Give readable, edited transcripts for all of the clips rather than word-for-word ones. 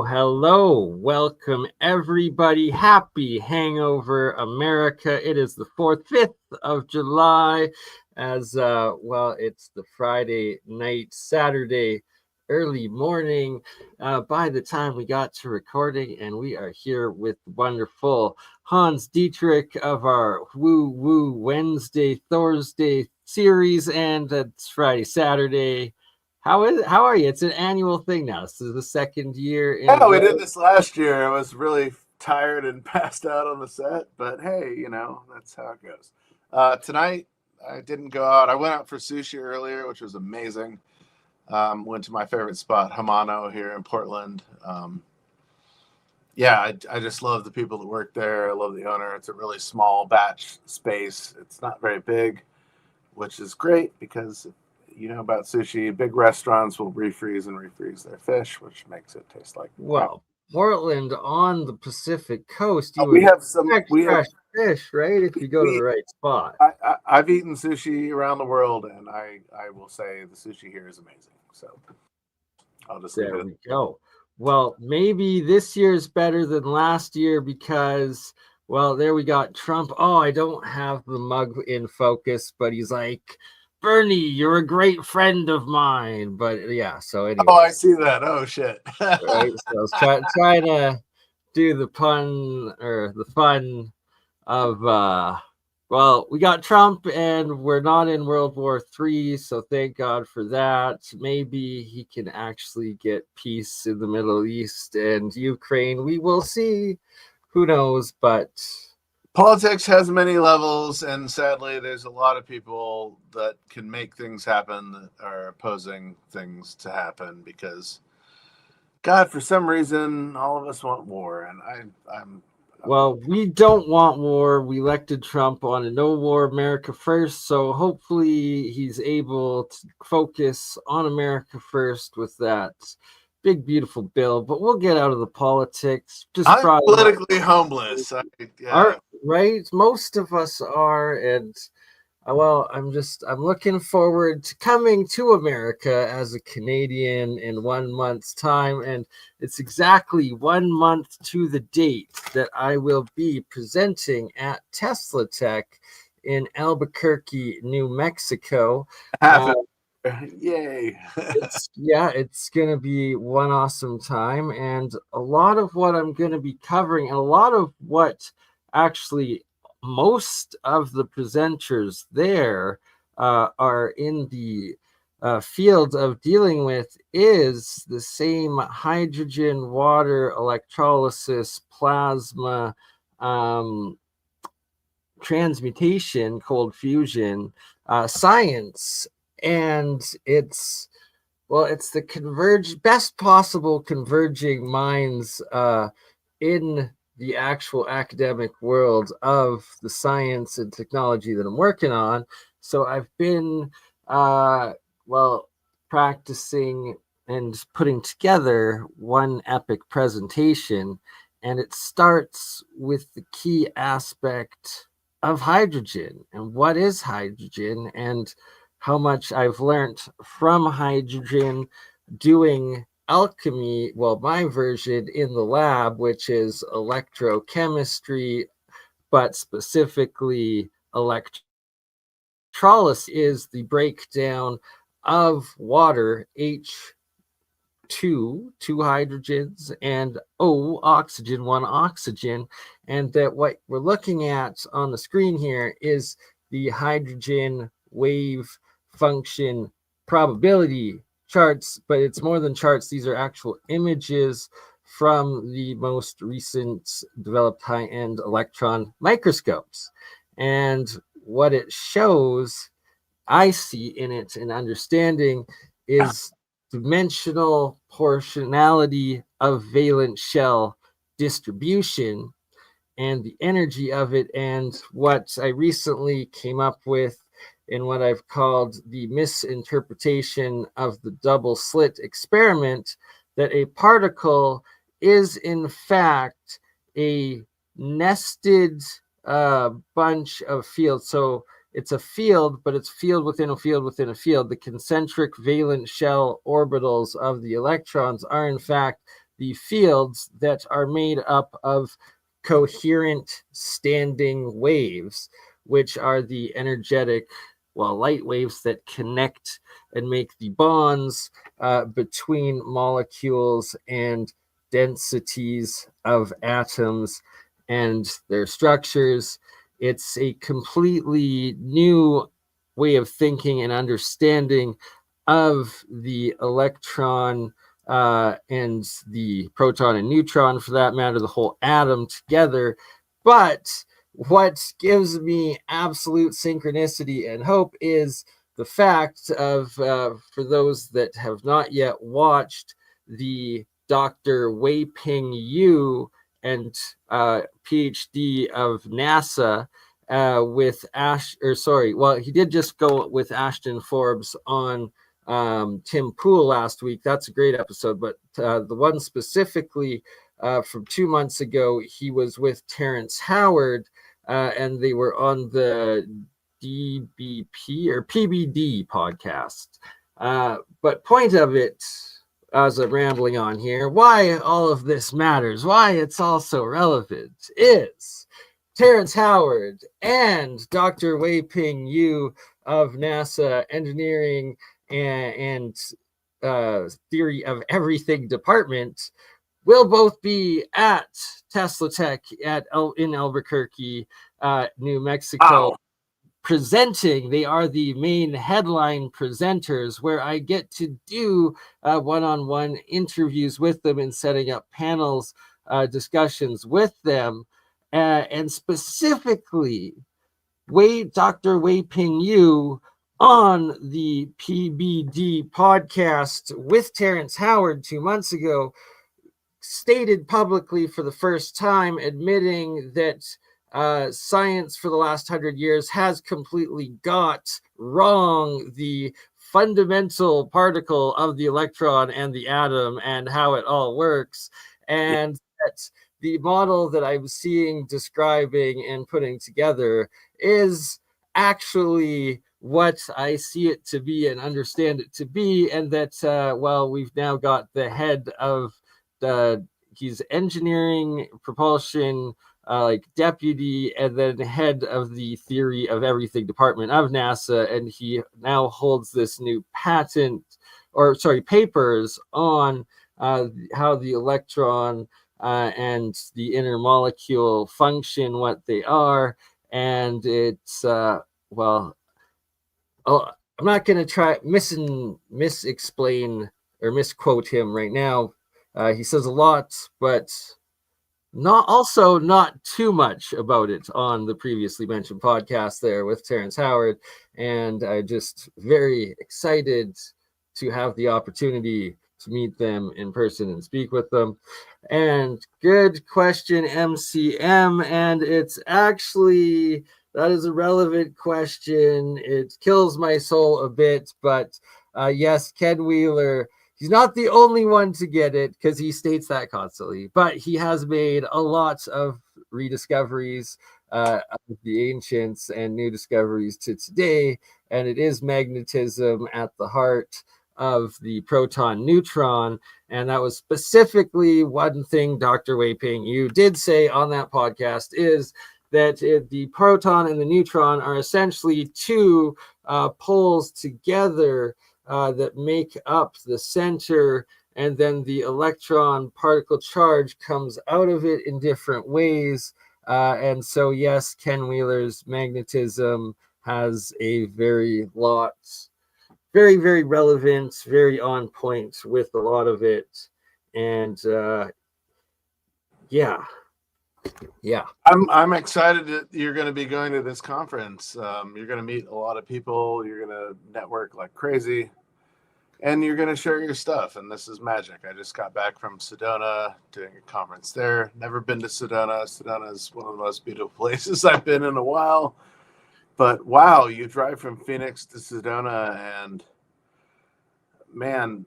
Hello. Welcome, everybody. Happy Hangover America. It is the 5th of July. It's the Friday night, Saturday, early morning. By the time we got to recording, and we are here with wonderful Hans Dietrich of our WooWoo Wednesday, Thursday series, and it's Friday, Saturday. How are you? It's an annual thing now. This is the second year. We did this last year. I was really tired and passed out on the set, but hey, that's how it goes. Tonight, I didn't go out. I went out for sushi earlier, which was amazing. Went to my favorite spot, Hamano, here in Portland. I just love the people that work there. I love the owner. It's a really small batch space. It's not very big, which is great because you know about sushi, big restaurants will refreeze their fish, which makes it taste like Portland on the Pacific Coast. We have fresh fish, right? If you go to the right spot. I've eaten sushi around the world, and I will say the sushi here is amazing. So I'll just there we go. Well, maybe this year is better than last year because, there we got Trump. Oh, I don't have the mug in focus, but he's like, Bernie, you're a great friend of mine. But yeah, so anyway. Oh, I see that. Oh, shit. Right? So I was trying to do the pun or the fun of, we got Trump and we're not in World War III. So thank God for that. Maybe he can actually get peace in the Middle East and Ukraine. We will see. Who knows? But politics has many levels, and sadly, there's a lot of people that can make things happen that are opposing things to happen because, God, for some reason, all of us want war, and we don't want war. We elected Trump on a no war America first, so hopefully he's able to focus on America first with that big, beautiful bill, but we'll get out of the politics. I'm politically homeless. Right? Most of us are, and I'm looking forward to coming to America as a Canadian in 1 month's time, and it's exactly 1 month to the date that I will be presenting at Tesla Tech in Albuquerque, New Mexico. Yay. It's gonna be one awesome time, and a lot of what I'm gonna be covering, and a lot of what actually most of the presenters there are in the field of dealing with is the same hydrogen, water, electrolysis, plasma, transmutation, cold fusion, science. And it's the best possible converging minds in the actual academic world of the science and technology that I'm working on. So I've been practicing and putting together one epic presentation, and it starts with the key aspect of hydrogen and what is hydrogen and how much I've learned from hydrogen doing alchemy, my version in the lab, which is electrochemistry, but specifically electrolysis is the breakdown of water, H2, 2 hydrogens, and O, oxygen, 1 oxygen. And that what we're looking at on the screen here is the hydrogen wave function probability charts, but it's more than charts. These are actual images from the most recent developed high-end electron microscopes. And what it shows, I see in it and understanding, is dimensional portionality of valence shell distribution and the energy of it, and what I recently came up with in what I've called the misinterpretation of the double slit experiment, that a particle is in fact a nested bunch of fields. So it's a field, but it's field within a field within a field. The concentric valence shell orbitals of the electrons are in fact the fields that are made up of coherent standing waves, which are the energetic, light waves that connect and make the bonds between molecules and densities of atoms and their structures. It's a completely new way of thinking and understanding of the electron and the proton and neutron, for that matter, the whole atom together. But what gives me absolute synchronicity and hope is the fact of, for those that have not yet watched the Dr. Wei-Ping Yu and PhD of NASA with he did just go with Ashton Forbes on Tim Pool last week. That's a great episode. But the one specifically from 2 months ago, he was with Terrence Howard, and they were on the DBP or PBD podcast. But point of it, as I'm rambling on here, why all of this matters, why it's all so relevant, is Terrence Howard and Dr. Wei-Ping Yu of NASA Engineering and Theory of Everything Department will both be at Tesla Tech in Albuquerque, New Mexico. Wow. Presenting. They are the main headline presenters, where I get to do one-on-one interviews with them and setting up panels, discussions with them, and specifically Dr. Wei-Ping Yu on the PBD podcast with Terrence Howard 2 months ago stated publicly for the first time, admitting that science for the last 100 years has completely got wrong the fundamental particle of the electron and the atom and how it all works, and that the model that I'm seeing, describing, and putting together is actually what I see it to be and understand it to be, and that we've now got the head of he's engineering propulsion deputy, and then head of the Theory of Everything Department of NASA, and he now holds this new papers on how the electron and the inner molecule function, what they are, and it's I'm not going to try misexplain or misquote him right now. He says a lot, but not too much about it on the previously mentioned podcast there with Terrence Howard. And I'm just very excited to have the opportunity to meet them in person and speak with them. And good question, MCM. And it's actually, that is a relevant question. It kills my soul a bit, but yes, Ken Wheeler, he's not the only one to get it, because he states that constantly, but he has made a lot of rediscoveries of the ancients and new discoveries to today, and it is magnetism at the heart of the proton neutron. And that was specifically one thing Dr. Wei-Ping Yu did say on that podcast, is that the proton and the neutron are essentially two poles together that make up the center, and then the electron particle charge comes out of it in different ways. And so, yes, Ken Wheeler's magnetism has a very, very relevant, very on point with a lot of it. And yeah. I'm excited that you're going to be going to this conference. You're going to meet a lot of people. You're going to network like crazy. and you're going to share your stuff. And this is magic. I just got back from Sedona doing a conference there. Never been to Sedona. Sedona is one of the most beautiful places I've been in a while. But wow, you drive from Phoenix to Sedona, and man,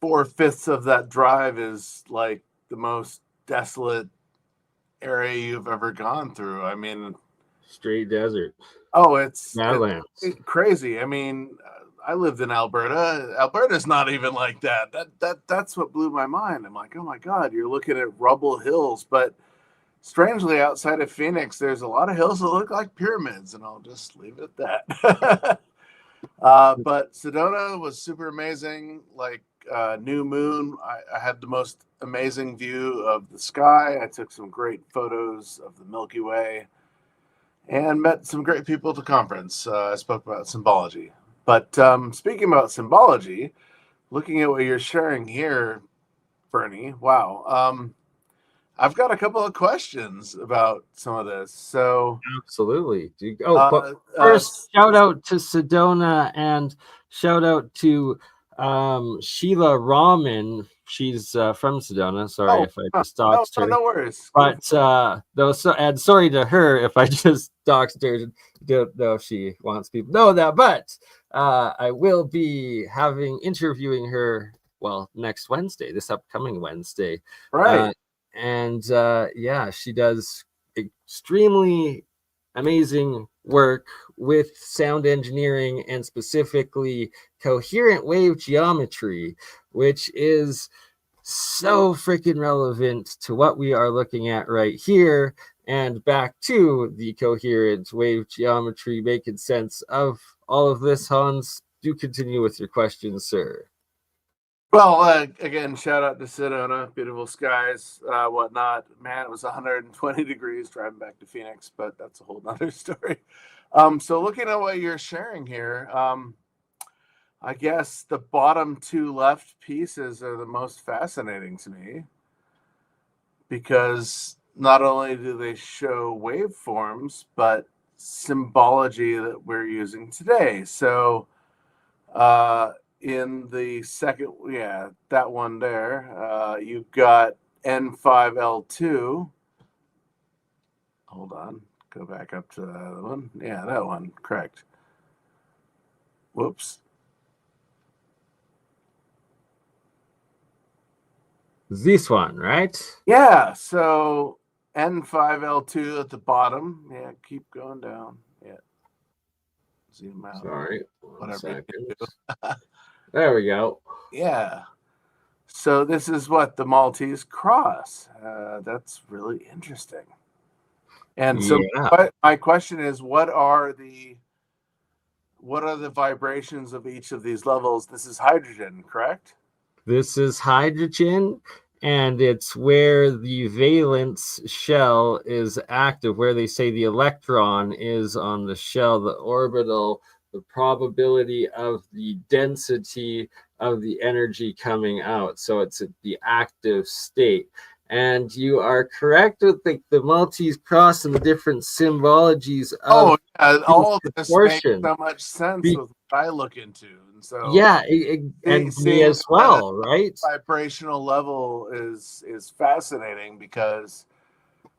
4/5 of that drive is like the most desolate area you've ever gone through. I mean, Straight desert. oh, it's Badlands. crazy. I mean, I lived in Alberta. Alberta's not even like that. That's what blew my mind. I'm like, oh my God, you're looking at rubble hills. But strangely, outside of Phoenix, there's a lot of hills that look like pyramids, and I'll just leave it at that. But Sedona was super amazing. Like new moon, I had the most amazing view of the sky. I took some great photos of the Milky Way and met some great people at the conference. I spoke about symbology. But speaking about symbology, looking at what you're sharing here, Bernie, wow. I've got a couple of questions about some of this. So, absolutely. But first, shout out to Sedona and shout out to Sheila Rahman. She's from Sedona. Sorry if I just doxed her. No worries. But and sorry to her if I just doxed her. Don't know if she wants people to know that. But I will be interviewing her. Well, next Wednesday, this upcoming Wednesday. Right. And yeah, she does extremely amazing work with sound engineering and specifically coherent wave geometry, which is so freaking relevant to what we are looking at right here. And back to the coherent wave geometry, making sense of all of this. Hans, do continue with your questions, sir. Well, again, shout out to Sedona, beautiful skies, whatnot. Man, it was 120 degrees driving back to Phoenix, but that's a whole nother story. So looking at what you're sharing here, I guess the bottom two left pieces are the most fascinating to me because not only do they show waveforms, but symbology that we're using today. So, in the second, that one there, you've got N5L2. Hold on, go back up to the other one. Yeah, that one, correct. Whoops. This one, right? Yeah, so N5L2 at the bottom. Yeah, keep going down. Yeah. Zoom out. Sorry. Whatever. There we go. Yeah. So this is what the Maltese cross. That's really interesting. And so my question is, what are the vibrations of each of these levels? This is hydrogen, correct? This is hydrogen, and it's where the valence shell is active, where they say the electron is on the shell, the orbital, the probability of the density of the energy coming out. So it's the active state. And you are correct with the Maltese cross and the different symbologies of all of this makes so much sense with what I look into. And so and me as well, right? Vibrational level is fascinating because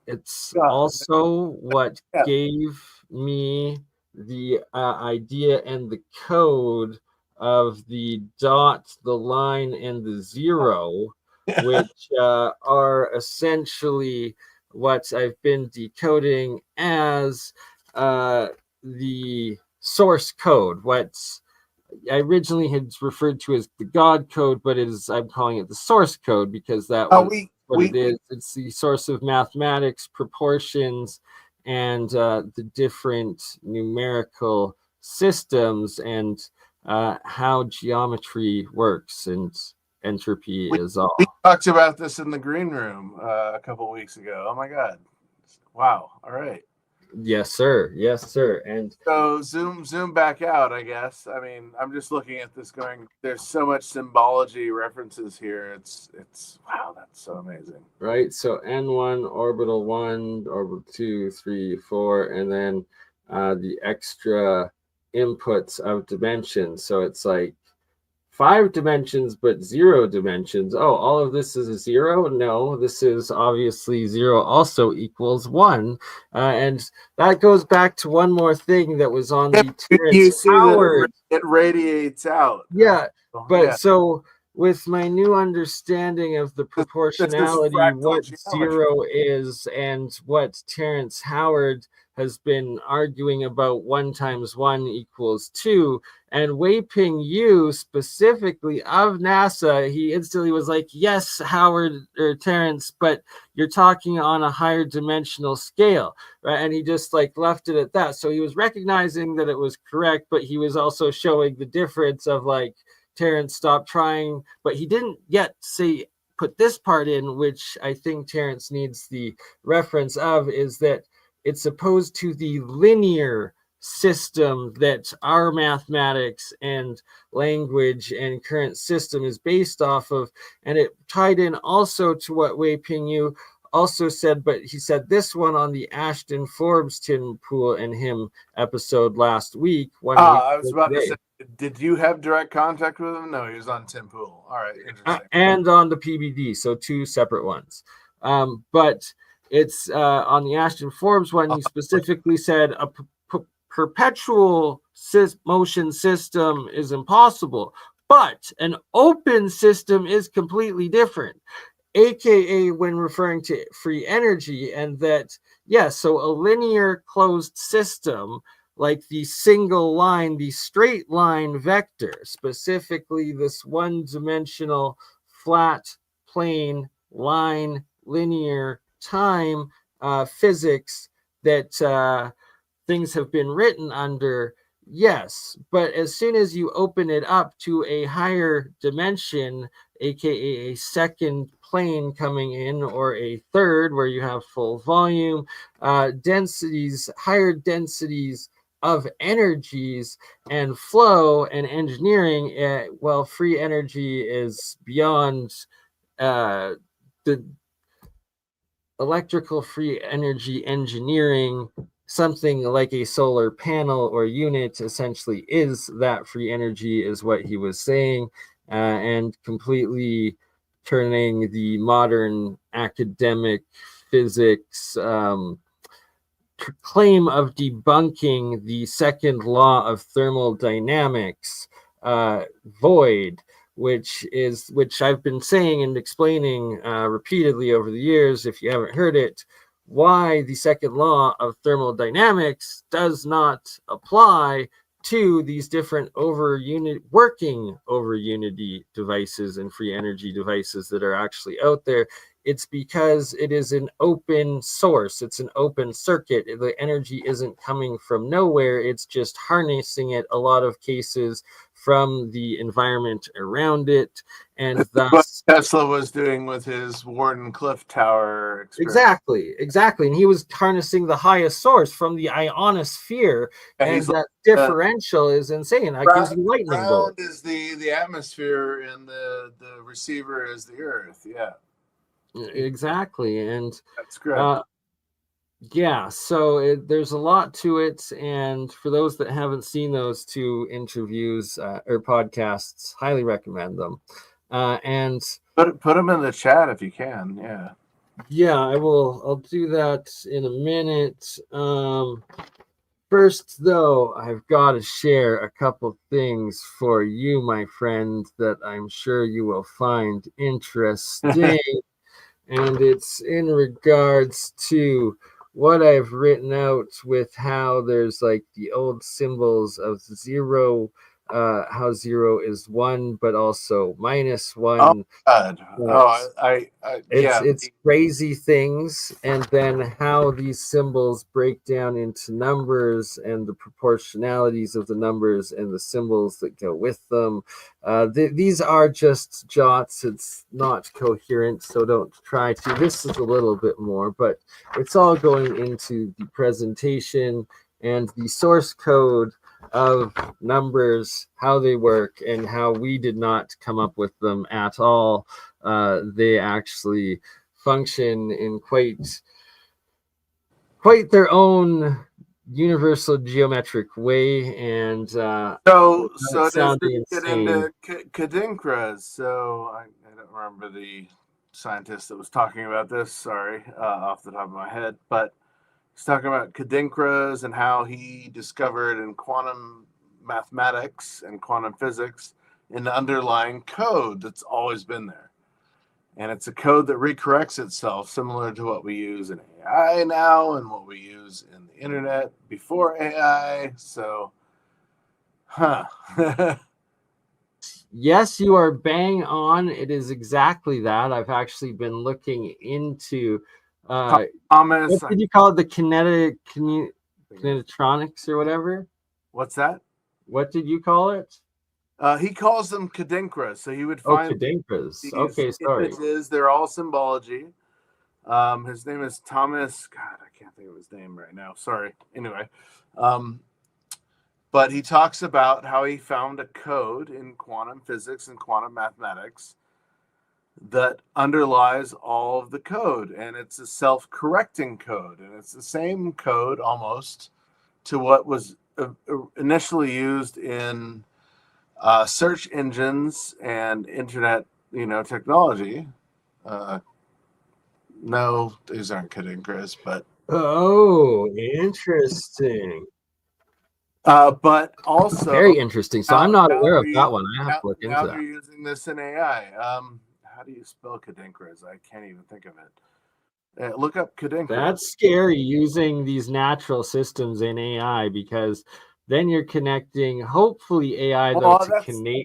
it's also what gave me the idea and the code of the dot, the line, and the zero, which are essentially what I've been decoding as the source code. What I originally had referred to as the God code, but I'm calling it the source code because that was what it is. It's the source of mathematics, proportions, and the different numerical systems and how geometry works and entropy is all. We talked about this in the green room a couple of weeks ago. Oh my God. Wow. All right. Yes, sir. Yes, sir. And so zoom back out, I guess. I mean, I'm just looking at this going, there's so much symbology references here. It's wow, that's so amazing. Right. So N1, orbital 1, orbital 2, 3, 4, and then the extra inputs of dimensions. So it's like 5 dimensions, but 0 dimensions. Oh, all of this is a 0? No, this is obviously 0 also equals 1. And that goes back to one more thing that was on the You Terrence see that Howard. it radiates out. Yeah, but Yeah. so with my new understanding of the This is proportionality, fractal what geometry. 0 is, and what Terrence Howard has been arguing about 1 times 1 equals 2, and Wei-Ping Yu, specifically of NASA, he instantly was like, yes, Howard or Terrence, but you're talking on a higher dimensional scale, right? And he just like left it at that. So he was recognizing that it was correct, but he was also showing the difference of like, Terrence, stop trying, but he didn't yet say put this part in, which I think Terrence needs the reference of, is that it's opposed to the linear system that our mathematics and language and current system is based off of. And it tied in also to what Wei-Ping Yu also said, but he said this one on the Ashton Forbes Tin Pool and Him episode last week. I was about to say, did you have direct contact with him? No, he was on Tim Pool. All right, interesting. And on the PBD, so 2 separate ones. But it's on the Ashton Forbes one, he specifically said a perpetual motion system is impossible, but an open system is completely different, aka when referring to free energy. And that, yes, so a linear closed system like the single line, the straight line vector, specifically this one-dimensional flat plane line linear time physics that things have been written under, yes. But as soon as you open it up to a higher dimension, aka a second plane coming in, or a third where you have full volume, densities, higher densities of energies and flow and engineering, well, free energy is beyond the electrical free energy engineering. Something like a solar panel or unit essentially is that free energy, is what he was saying, and completely turning the modern academic physics claim of debunking the second law of thermodynamics void, which I've been saying and explaining repeatedly over the years, if you haven't heard it, why the second law of thermodynamics does not apply to these different working over unity devices and free energy devices that are actually out there. It's because it is an open source. It's an open circuit. The energy isn't coming from nowhere. It's just harnessing it, a lot of cases, from the environment around it. And thus, what Tesla was doing with his Warden Cliff Tower experiment. Exactly. And he was harnessing the highest source from the ionosphere. And that differential is insane. That gives you lightning bolts. Is the atmosphere, and the receiver is the earth. Yeah. Exactly. And that's great. Yeah, so there's a lot to it, and for those that haven't seen those 2 interviews or podcasts, highly recommend them. And put them in the chat if you can. Yeah, I will. I'll do that in a minute. First, though, I've got to share a couple things for you, my friend, that I'm sure you will find interesting. And it's in regards to what I've written out with how there's like the old symbols of 0, how 0 is 1, but also -1. Oh God! It's crazy things, and then how these symbols break down into numbers and the proportionalities of the numbers and the symbols that go with them. These are just jots. It's not coherent, so don't try to. This is a little bit more, but it's all going into the presentation and the source code of numbers, how they work, and how we did not come up with them at all. They actually function in quite their own universal geometric way, and So it's does this sounding get insane. into Kadinkras? So I don't remember the scientist that was talking about this. Sorry, off the top of my head, but he's talking about Kadinkras and how he discovered in quantum mathematics and quantum physics an underlying code that's always been there. And it's a code that recorrects itself, similar to what we use in AI now and what we use in the internet before AI. So, huh. Yes, you are bang on. It is exactly that. I've actually been looking into Thomas, what did you call it? The kinetronics or whatever? what's that? What did you call it? He calls them Kadinkra. So he would Oh, find Kadinkras. these Okay, sorry. images. They're all symbology. His name is Thomas. God, I can't think of his name right now. Sorry. Anyway, but he talks about how he found a code in quantum physics and quantum mathematics that underlies all of the code, and it's a self-correcting code, and it's the same code almost to what was initially used in search engines and internet, technology. No, these aren't Kadinkras, but Interesting. but also Very interesting. So I'm not aware of that one. I have to look now into they're that. using this in AI. How do you spell Kadinkras? I can't even think of it. Look up Kadinkras. That's scary using these natural systems in AI, because then you're connecting, hopefully, AI though to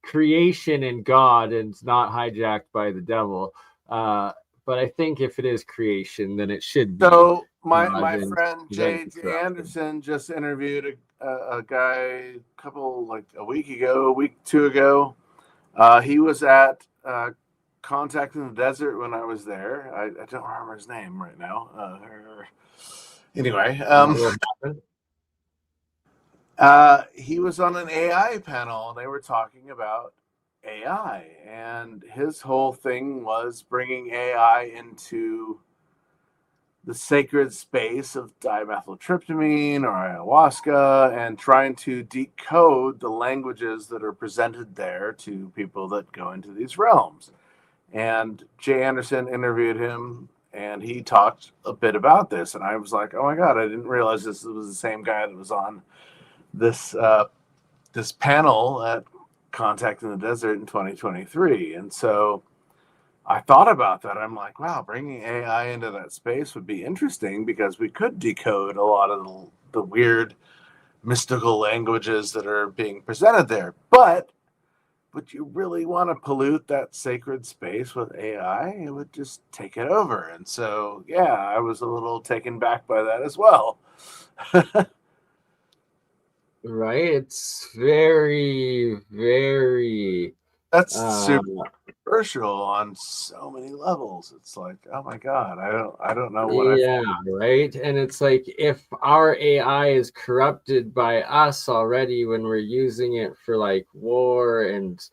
creation and God, and it's not hijacked by the devil. But I think if it is creation, then it should be. So my God friend Jay corrupted. Anderson just interviewed a guy a week, 2 ago. He was at Contact in the Desert when I was there. I don't remember his name right now. Anyway, he was on an AI panel, and they were talking about AI, and his whole thing was bringing AI into the sacred space of dimethyltryptamine or ayahuasca and trying to decode the languages that are presented there to people that go into these realms. And Jay Anderson interviewed him, and he talked a bit about this, and I was like, oh my God, I didn't realize this was the same guy that was on this this panel at Contact in the Desert in 2023. And so I thought about that. I'm like, wow, bringing AI into that space would be interesting, because we could decode a lot of the weird mystical languages that are being presented there. But would you really want to pollute that sacred space with AI? It would just take it over. And so, yeah, I was a little taken back by that as well. Right? It's very, very That's super controversial on so many levels. It's like, oh my God, I don't know what right. And it's like, if our AI is corrupted by us already when we're using it for like war and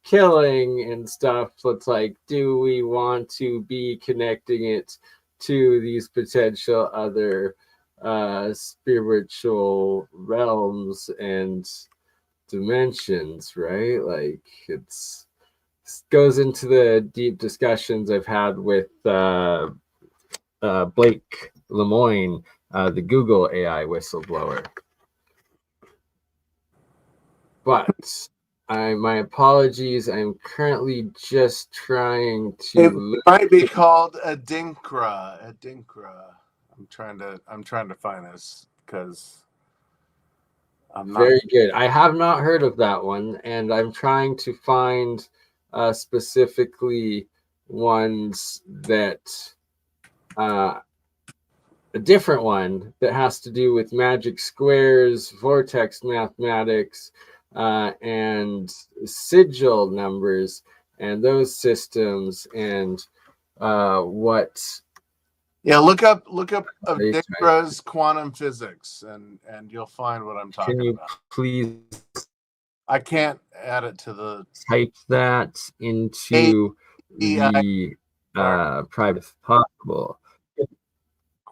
killing and stuff, it's like, do we want to be connecting it to these potential other spiritual realms and dimensions, right? Like, it's goes into the deep discussions I've had with Blake Lemoine, the Google AI whistleblower. But my apologies. I'm currently just trying to. It might be called a dinkra. I'm trying to find this because I'm not Very good. I have not heard of that one, and I'm trying to find specifically ones that a different one that has to do with magic squares, vortex mathematics, and sigil numbers, and those systems, and what. Yeah, look up Dinkras quantum physics, and you'll find what I'm talking about. Please, I can't add it to the type that into the private possible.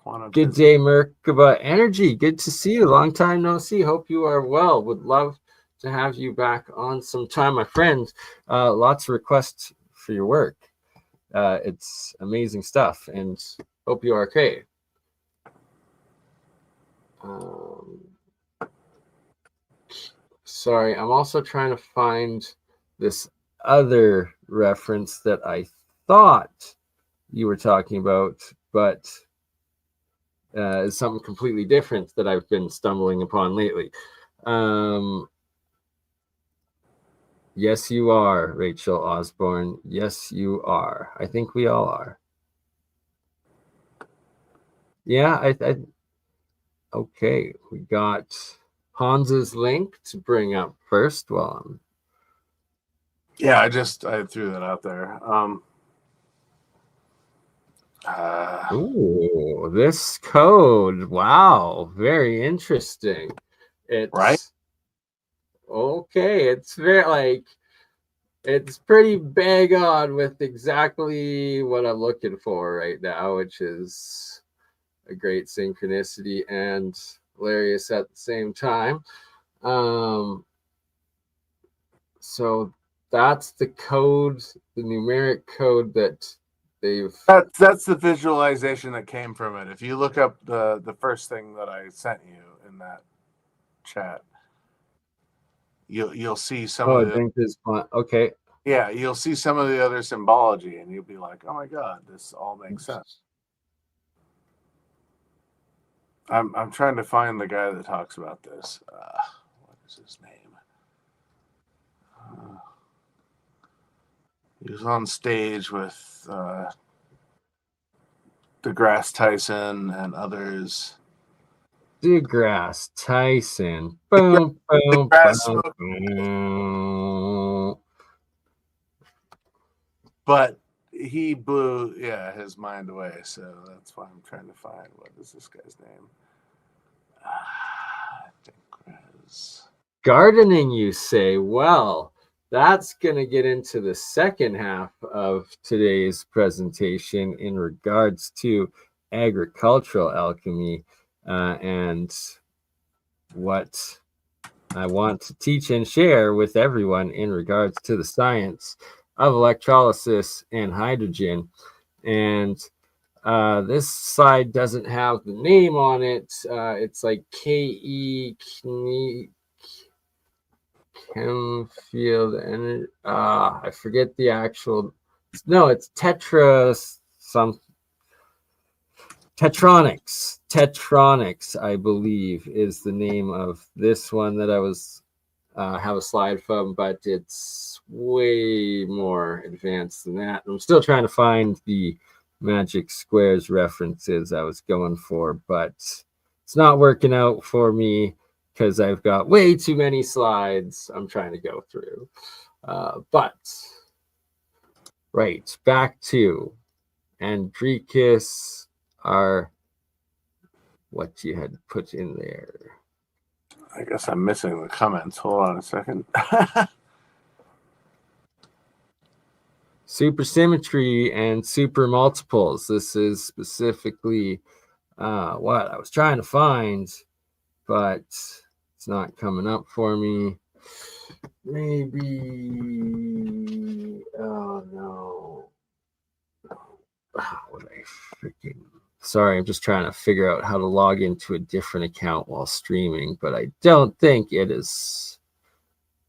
Quantum Good physics. day, Merkaba Energy. Good to see you. Long time no see. Hope you are well. Would love to have you back on sometime, my friend. Lots of requests for your work. It's amazing stuff, and hope you are okay. Sorry, I'm also trying to find this other reference that I thought you were talking about, but is something completely different that I've been stumbling upon lately. Yes, you are, Rachel Osborne. Yes, you are. I think we all are. Yeah, okay. We got Hans's link to bring up first. Well, Yeah, I threw that out there. ooh, this code. Wow, very interesting. It's right. okay. It's very like it's pretty bang on with exactly what I'm looking for right now, which is a great synchronicity and hilarious at the same time. So that's the code, the numeric code that they've. That's the visualization that came from it. If you look up the first thing that I sent you in that chat, you'll see some Oh, of I the think this one. Okay. yeah, you'll see some of the other symbology, and you'll be like, oh my god, this all makes sense. I'm trying to find the guy that talks about this. What is his name? He was on stage with DeGrasse Tyson and others. DeGrasse Tyson. Boom, boom, boom, DeGrasse boom. But he blew his mind away, so that's why I'm trying to find what is this guy's name. I think was Gardening, you say? Well, that's going to get into the second half of today's presentation in regards to agricultural alchemy and what I want to teach and share with everyone in regards to the science of electrolysis and hydrogen. And this slide doesn't have the name on it. It's like KE Chemfield and I forget the actual. No, it's Tetronics, I believe, is the name of this one that I was have a slide from, but it's way more advanced than that. I'm still trying to find the magic squares references I was going for, but it's not working out for me because I've got way too many slides I'm trying to go through. But right, back to Andrikis are what you had put in there. I guess I'm missing the comments. Hold on a second. Supersymmetry and super multiples. This is specifically what I was trying to find, but it's not coming up for me. Maybe. Oh no. What I freaking. Sorry, I'm just trying to figure out how to log into a different account while streaming, but I don't think it is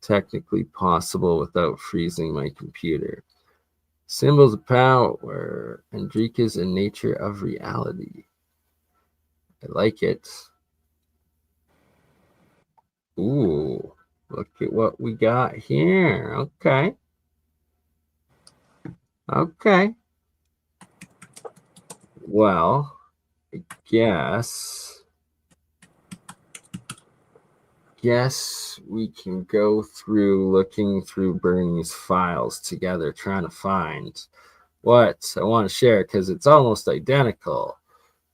technically possible without freezing my computer. Symbols of power, Andrika's and nature of reality. I like it. Ooh, look at what we got here. Okay. Okay. Well, I guess we can go through looking through BurnEye's files together, trying to find what I want to share because it's almost identical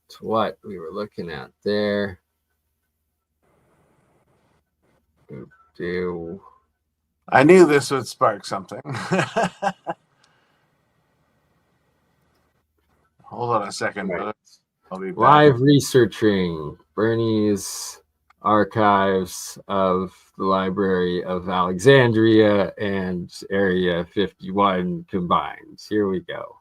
to what we were looking at there. I knew this would spark something. Hold on a second, right. brother. I'll be back. Live researching Bernie's archives of the Library of Alexandria and Area 51 combined. Here we go.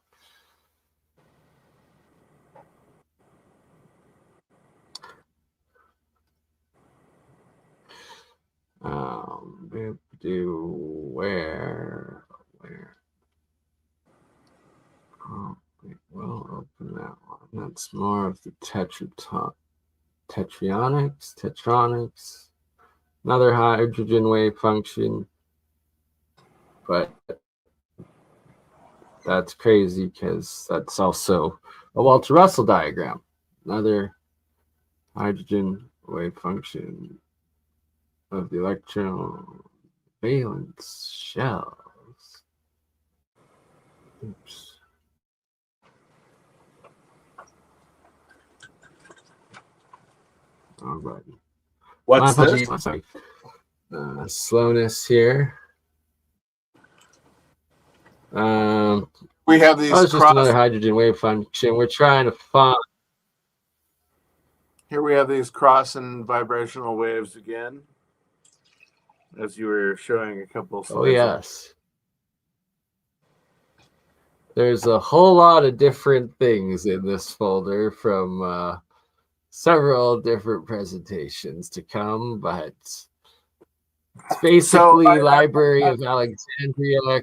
Where? Oh, we'll open that one. That's more of the tetronics, another hydrogen wave function. But that's crazy because that's also a Walter Russell diagram, another hydrogen wave function of the electron valence shells. Oops. Oh, buddy. What's this? Sorry. Slowness here. We have these. Just another hydrogen wave function. We're trying to find. Here we have these cross and vibrational waves again, as you were showing a couple of slides. Oh, yes. There's a whole lot of different things in this folder from several different presentations to come, but it's basically Library of Alexandria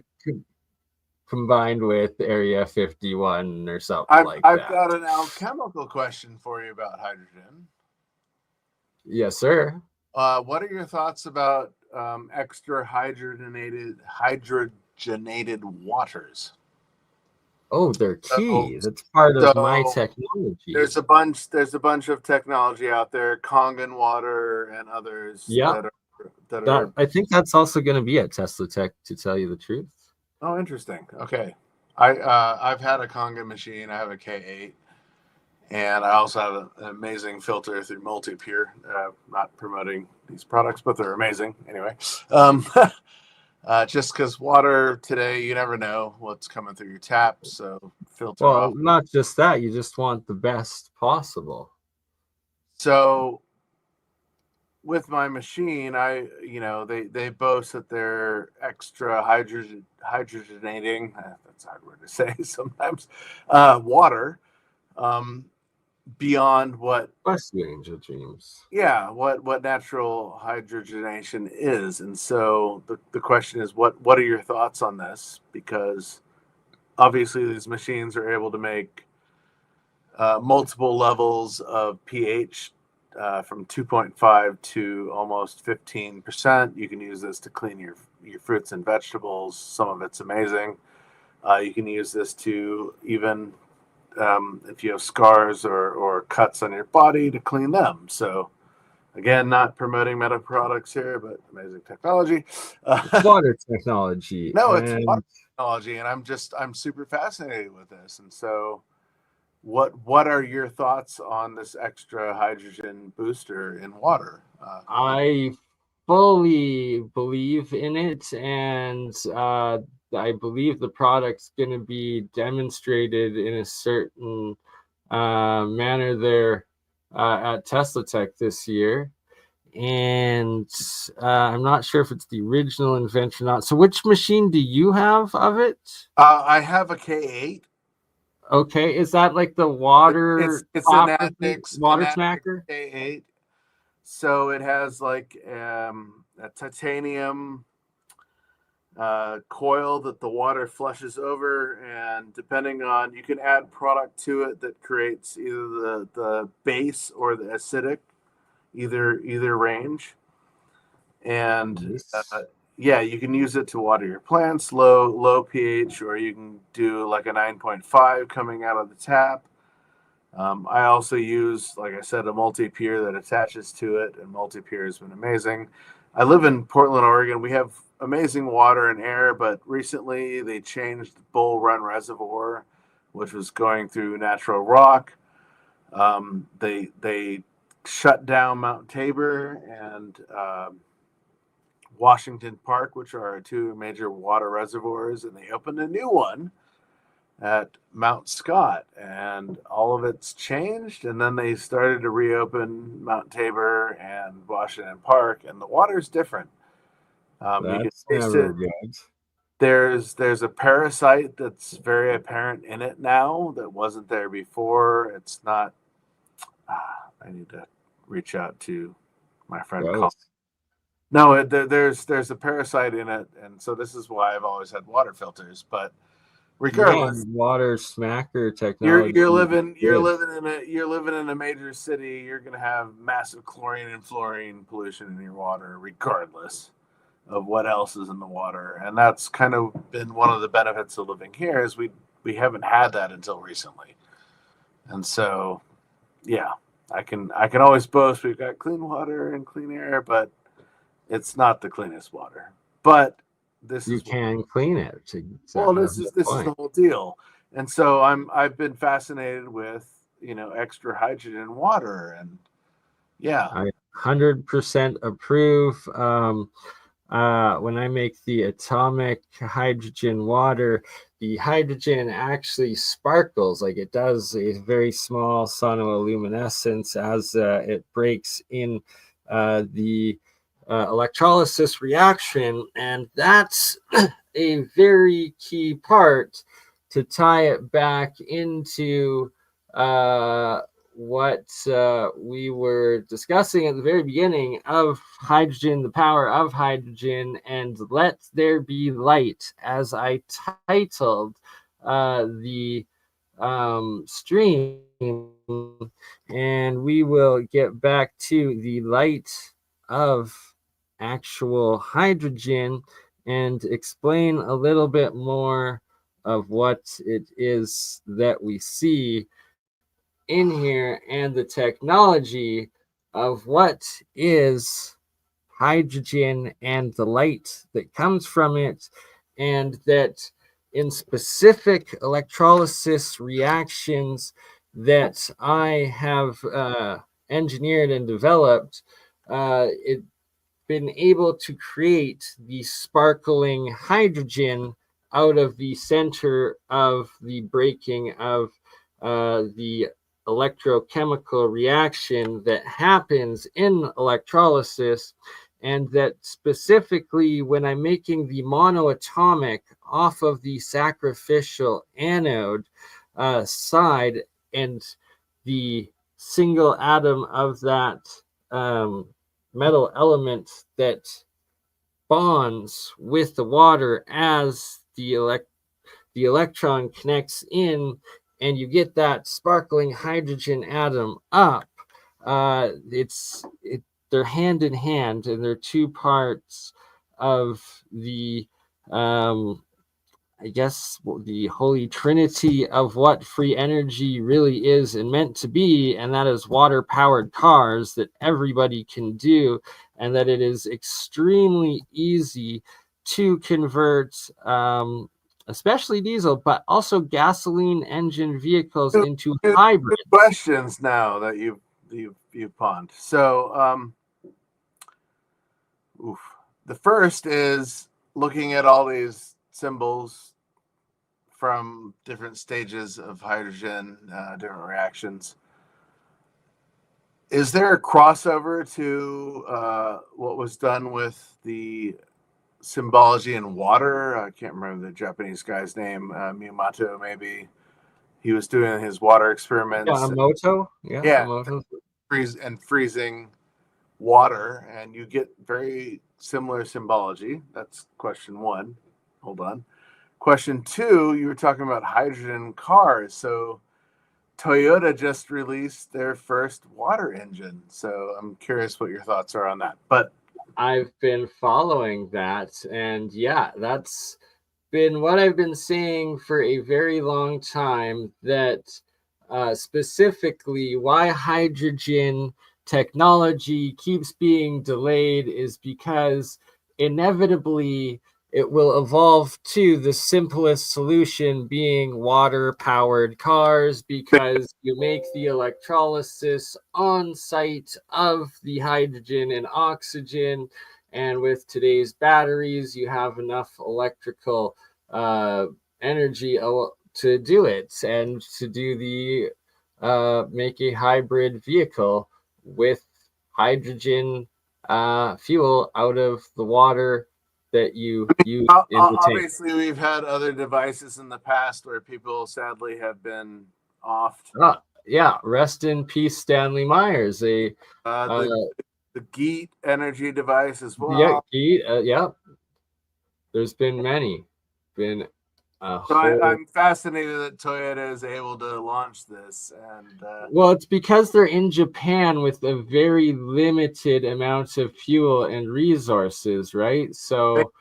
combined with Area 51 or something like that. I've got an alchemical question for you about hydrogen. Yes, sir. What are your thoughts about extra hydrogenated waters? Oh, they're key. That's part of my technology. There's a bunch of technology out there, Kangen water and others. Yeah. I think that's also going to be at Tesla Tech, to tell you the truth. Oh, interesting. Okay. I've had a Kangen machine. I have a K8. And I also have an amazing filter through Multi-Pure. Not promoting these products, but they're amazing. Anyway, just because water today, you never know what's coming through your tap. So filter off. Not just that. You just want the best possible. So with my machine, they boast that they're extra hydrogenating. That's a hard word to say sometimes. Water. Beyond what West Range of Dreams. Yeah, what natural hydrogenation is. And so the question is, what are your thoughts on this? Because obviously these machines are able to make multiple levels of pH from 2.5 to almost 15%. You can use this to clean your fruits and vegetables. Some of it's amazing. You can use this to even if you have scars or cuts on your body, to clean them. So again, not promoting medical products here, but amazing technology. Water technology. No, it's water technology, and I'm super fascinated with this. And so what are your thoughts on this extra hydrogen booster in water? I fully believe in it, and I believe the product's going to be demonstrated in a certain manner there at Tesla Tech this year. And I'm not sure if it's the original invention or not. So which machine do you have of it? I have a K8. Okay, is that like the water? It's an Atix water smacker K8. So it has like a titanium coil that the water flushes over, and depending on, you can add product to it that creates either the base or the acidic, either range. And yeah, you can use it to water your plants, low pH, or you can do like a 9.5 coming out of the tap. I also use, like I said, a Multi-Pure that attaches to it, and Multi-Pure has been amazing. I live in Portland, Oregon. We have amazing water and air, but recently they changed Bull Run Reservoir, which was going through natural rock. They shut down Mount Tabor and Washington Park, which are our two major water reservoirs, and they opened a new one at Mount Scott, and all of it's changed. And then they started to reopen Mount Tabor and Washington Park, and the water's different. You can That's taste never it. good. There's a parasite that's very apparent in it now that wasn't there before. It's not. I need to reach out to my friend Colin. Gross. No, there's a parasite in it, and so this is why I've always had water filters. But Yeah, regardless, water smacker you're technology you're is living you're good. living in a you're living in a major city. You're gonna have massive chlorine and fluorine pollution in your water, regardless of what else is in the water. And that's kind of been one of the benefits of living here is we haven't had that until recently. And so, yeah, I can always boast we've got clean water and clean air, but it's not the cleanest water. But this You is can clean it. well, That's the this is point. the whole deal. And so I've been fascinated with, extra hydrogen in water, and yeah. I 100% approve. When I make the atomic hydrogen water, the hydrogen actually sparkles, like it does a very small sonoluminescence as it breaks in the electrolysis reaction. And that's a very key part to tie it back into what we were discussing at the very beginning of hydrogen, the power of hydrogen, and let there be light, as I titled the stream. And we will get back to the light of actual hydrogen and explain a little bit more of what it is that we see in here and the technology of what is hydrogen and the light that comes from it, and that in specific electrolysis reactions that I have engineered and developed, it been able to create the sparkling hydrogen out of the center of the breaking of the electrochemical reaction that happens in electrolysis. And that specifically, when I'm making the monoatomic off of the sacrificial anode side, and the single atom of that metal element that bonds with the water as the electron connects in, and you get that sparkling hydrogen atom up. They're hand in hand, and they're two parts of the I guess the holy trinity of what free energy really is and meant to be, and that is water powered cars that everybody can do, and that it is extremely easy to convert, especially diesel, but also gasoline engine vehicles Two, into two hybrids. questions now that you've pawned. So, the first is looking at all these symbols from different stages of hydrogen, different reactions. Is there a crossover to what was done with the symbology in water? I can't remember the Japanese guy's name, Miyamoto, maybe. He was doing his water experiments. Yamamoto, yeah, Yeah, Yamamoto. freezing water, and you get very similar symbology. That's question one. Hold on. Question two, you were talking about hydrogen cars. So Toyota just released their first water engine. So I'm curious what your thoughts are on that. But I've been following that, and yeah, that's been what I've been saying for a very long time, that specifically why hydrogen technology keeps being delayed is because inevitably it will evolve to the simplest solution being water powered cars, because you make the electrolysis on site of the hydrogen and oxygen, and with today's batteries you have enough electrical energy to do it and to do the make a hybrid vehicle with hydrogen fuel out of the water that you use in the tank. Obviously, we've had other devices in the past where people sadly have been offed. Yeah, rest in peace, Stanley Myers. The GEAT energy device as well. Yeah. There's been many. Been a So whole. I'm fascinated that Toyota is able to launch this, and well, it's because they're in Japan with a very limited amount of fuel and resources, right? So.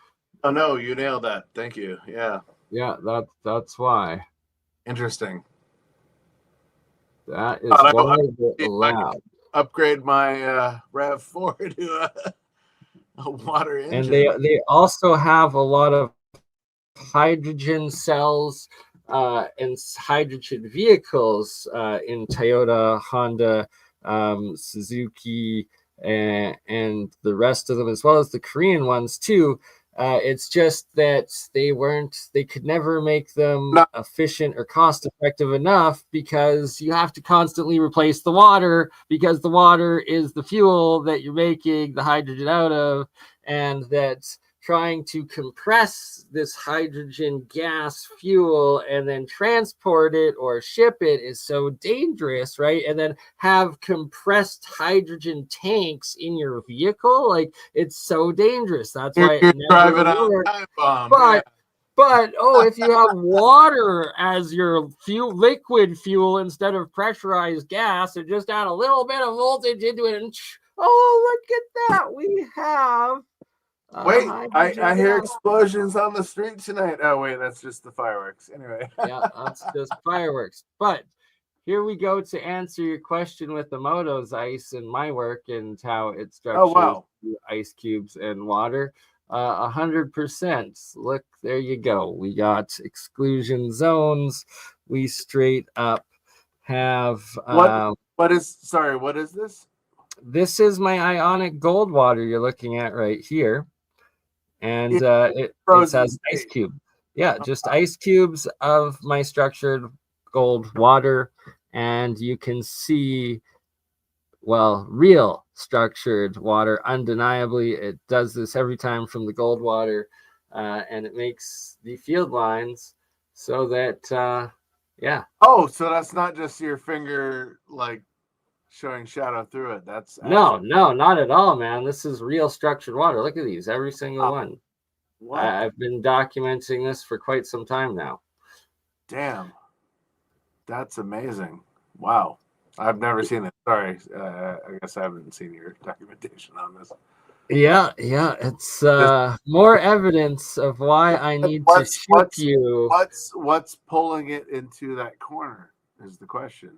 Oh no, you nailed that. Thank you. Yeah. Yeah, that's why. Interesting. That is why they're allowed. Upgrade my RAV4 to a water engine. And they also have a lot of hydrogen cells and hydrogen vehicles in Toyota, Honda, Suzuki, and the rest of them, as well as the Korean ones too. It's just that they could never make them efficient or cost effective enough because you have to constantly replace the water because the water is the fuel that you're making the hydrogen out of, and that trying to compress this hydrogen gas fuel and then transport it or ship it is so dangerous, right? And then have compressed hydrogen tanks in your vehicle, like it's so dangerous. That's why it never worked. But if you have water as your liquid fuel instead of pressurized gas, and just add a little bit of voltage into it, and look at that, we have. Wait, I hear explosions on the street tonight. Oh, wait, that's just the fireworks. Anyway. Yeah, that's just fireworks. But here we go to answer your question with the Moto's ice and my work and how it structures ice cubes and water. 100%. Look, there you go. We got exclusion zones. We straight up have... what is this? This is my ionic gold water you're looking at right here. And it has ice cube. Yeah, just ice cubes of my structured gold water. And you can see, real structured water. Undeniably, it does this every time from the gold water. And it makes the field lines so that, yeah. Oh, so that's not just your finger, like, showing shadow through it. That's no, not at all, man. This is real structured water. Look at these, every single one. Wow. I've been documenting this for quite some time now. Damn, that's amazing. Wow, I've never seen it. Sorry, I guess I haven't seen your documentation on this. Yeah, it's more evidence of why I need to shoot you. What's pulling it into that corner is the question.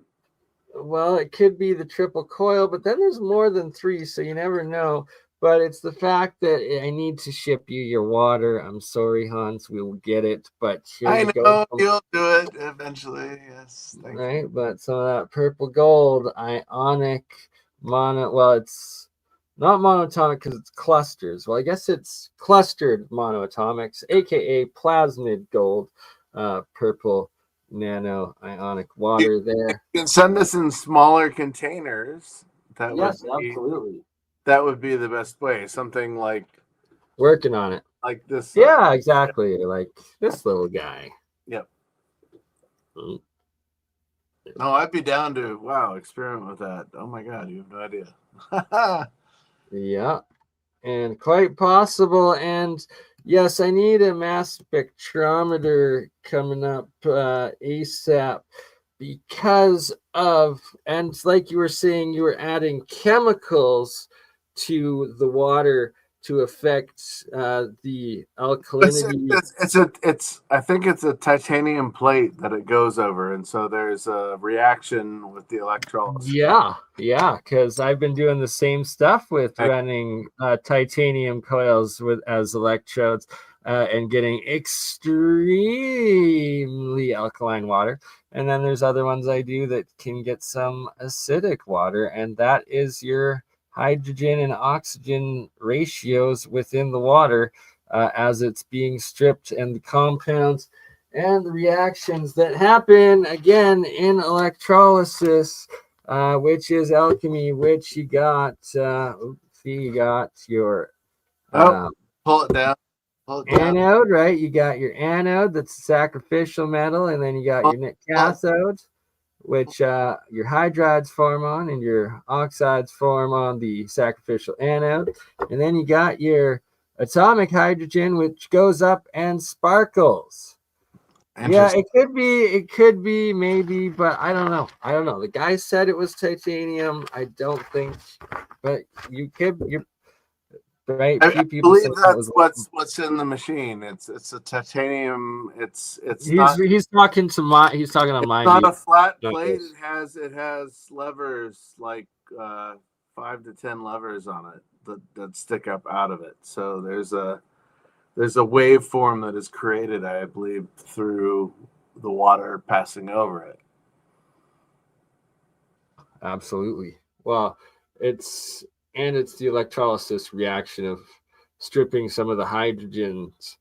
Well, it could be the triple coil, but then there's more than 3, so you never know. But it's the fact that I need to ship you your water. I'm sorry, Hans. We will get it, but I know you'll do it eventually. Yes, right. But some of that purple gold ionic mono. Well, it's not monatomic because it's clusters. Well, I guess it's clustered monoatomics, aka plasmid gold, purple nano ionic water there. You can send this in smaller containers. Absolutely. That would be the best way. Something like working on it. Like this. Yeah, exactly. Like this little guy. Yep. No, I'd be down to experiment with that. Oh my God, you have no idea. Yeah. And quite possible. And yes, I need a mass spectrometer coming up ASAP because of, and like you were saying, you were adding chemicals to the water to affect the alkalinity. I think it's a titanium plate that it goes over, and so there's a reaction with the electrolysis. Yeah, because I've been doing the same stuff with running titanium coils as electrodes and getting extremely alkaline water. And then there's other ones I do that can get some acidic water, and that is your hydrogen and oxygen ratios within the water as it's being stripped, and the compounds and the reactions that happen again in electrolysis, which is alchemy, which you got, you got your Oh, um, pull it down. Pull it down. anode, right? You got your anode, that's a sacrificial metal, and then you got Pull, your pull. cathode, which your hydrides form on, and your oxides form on the sacrificial anode. And then you got your atomic hydrogen, which goes up and sparkles. Yeah, Interesting. it could be, maybe, but I don't know. I don't know. The guy said it was titanium. I don't think, but you're right. A I few people believe said that that's was. what's in the machine. It's a titanium. He's talking to my. He's talking on It's my not view. a flat Not plate. yours. It has levers like 5 to 10 levers on it that stick up out of it. So there's a waveform that is created, I believe, through the water passing over it. Absolutely. Well, it's the electrolysis reaction of stripping some of the hydrogens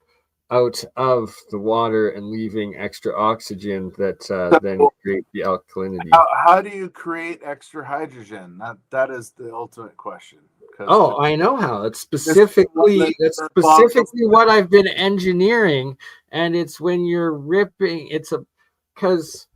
out of the water and leaving extra oxygen that then So create the alkalinity. how do you create extra hydrogen? That is the ultimate question. Because Oh, I know how. It's this is the one that's that boggles. specifically what I've been engineering, and it's when you're ripping. It's a because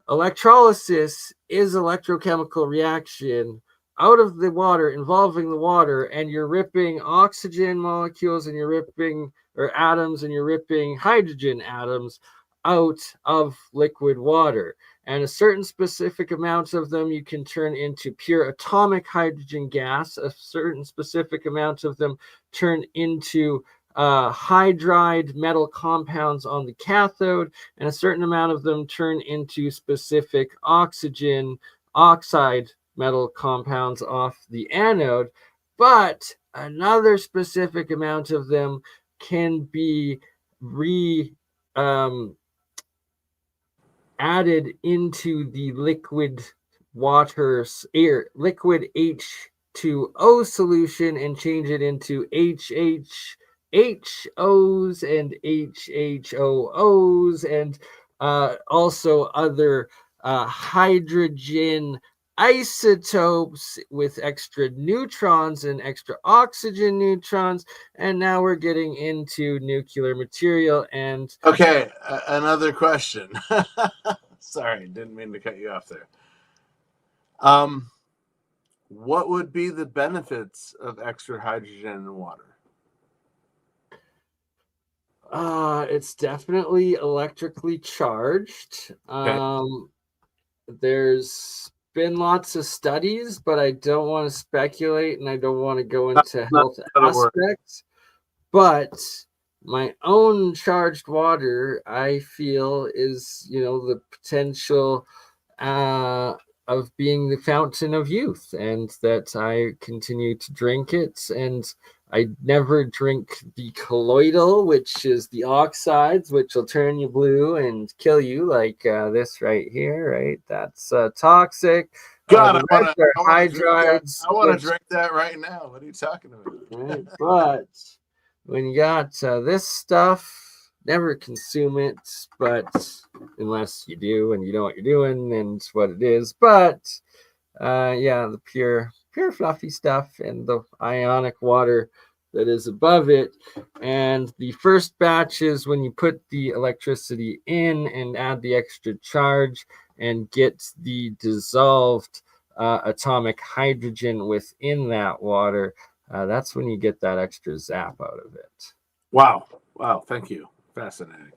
electrolysis is electrochemical reaction out of the water involving the water, and you're ripping oxygen molecules, and you're ripping or atoms, and you're ripping hydrogen atoms out of liquid water. And a certain specific amount of them you can turn into pure atomic hydrogen gas. A certain specific amount of them turn into hydride metal compounds on the cathode, and a certain amount of them turn into specific oxygen oxide metal compounds off the anode. But another specific amount of them can be um, added into the liquid liquid H2O solution and change it into HHOs and HHOOs and also other hydrogen isotopes with extra neutrons and extra oxygen neutrons. And now we're getting into nuclear material. And Okay, another question. Sorry, didn't mean to cut you off there. What would be the benefits of extra hydrogen in water? It's definitely electrically charged. Okay, There's been lots of studies, but I don't want to speculate and I don't want to go not, into not, health not a word. aspects. But my own charged water, I feel, is, the potential uh, of being the fountain of youth, and that I continue to drink it. And I never drink the colloidal, which is the oxides, which will turn you blue and kill you, like this right here, right? That's toxic. God, The reds are I want to drink that. hydrides, I want to which, drink that right now. What are you talking about? right? But when you got this stuff, never consume it, but unless you do and you know what you're doing and what it is. But yeah, the pure fluffy stuff and the ionic water that is above it. And the first batch is when you put the electricity in and add the extra charge and get the dissolved atomic hydrogen within that water. That's when you get that extra zap out of it. Wow. Thank you. Fascinating.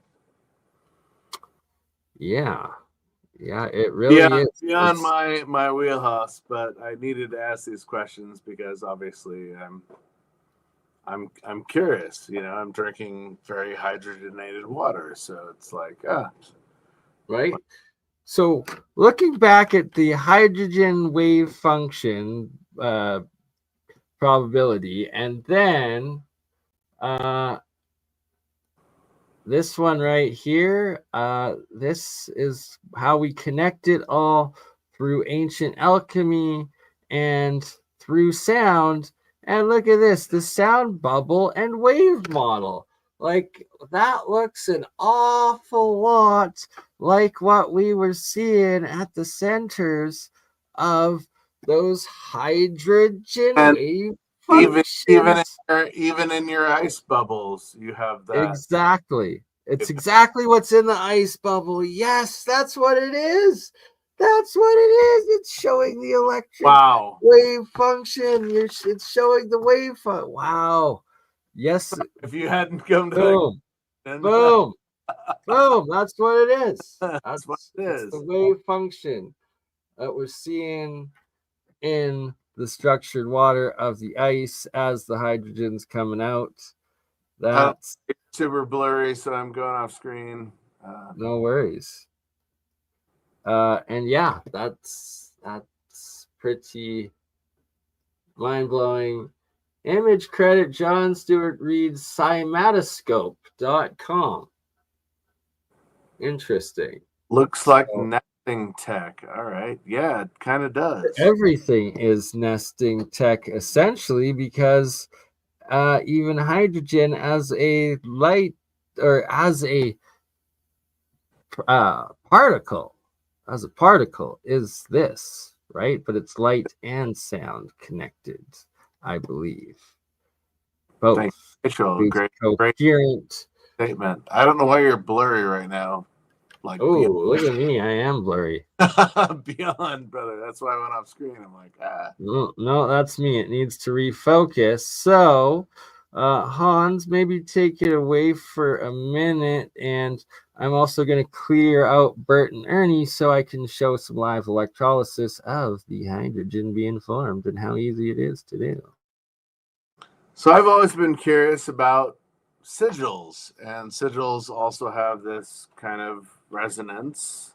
Yeah, it really is. Beyond my wheelhouse, but I needed to ask these questions because obviously I'm curious. I'm drinking very hydrogenated water, so it's like right. So looking back at the hydrogen wave function probability, and then this one right here, this is how we connect it all through ancient alchemy and through sound. And look at this, the sound bubble and wave model. Like that looks an awful lot like what we were seeing at the centers of those hydrogen And wave even functions. even in your ice bubbles, you have that. Exactly. It's exactly what's in the ice bubble. Yes, that's what it is. That's what it is. It's showing the electric Wow. wave function. It's showing the wave function. Wow. Yes. If you hadn't come to that Boom. conclusion, Boom. Boom. That's what it is. that's what That's it it's the is. wave function that we're seeing in the structured water of the ice as the hydrogen's coming out. That's It's super blurry, so I'm going off screen. no worries. And yeah, that's pretty mind blowing. Image credit John Stewart Reed's Cinematoscope.com. Interesting. Looks So like nesting tech. All right. Yeah, it kind of does. everything is nesting tech essentially because even hydrogen as a light or as a particle, is this, right? But it's light and sound connected, I believe. Thank Both you, Rachel. produce Great coherent. statement. I don't know why you're blurry right now. Like Oh, look at me. I am blurry. beyond, brother. That's why I went off screen. I'm like, No, no, that's me. It needs to refocus. So, Hans, maybe take it away for a minute. And I'm also going to clear out Bert and Ernie so I can show some live electrolysis of the hydrogen being formed and how easy it is to do. So I've always been curious about sigils, and sigils also have this kind of resonance.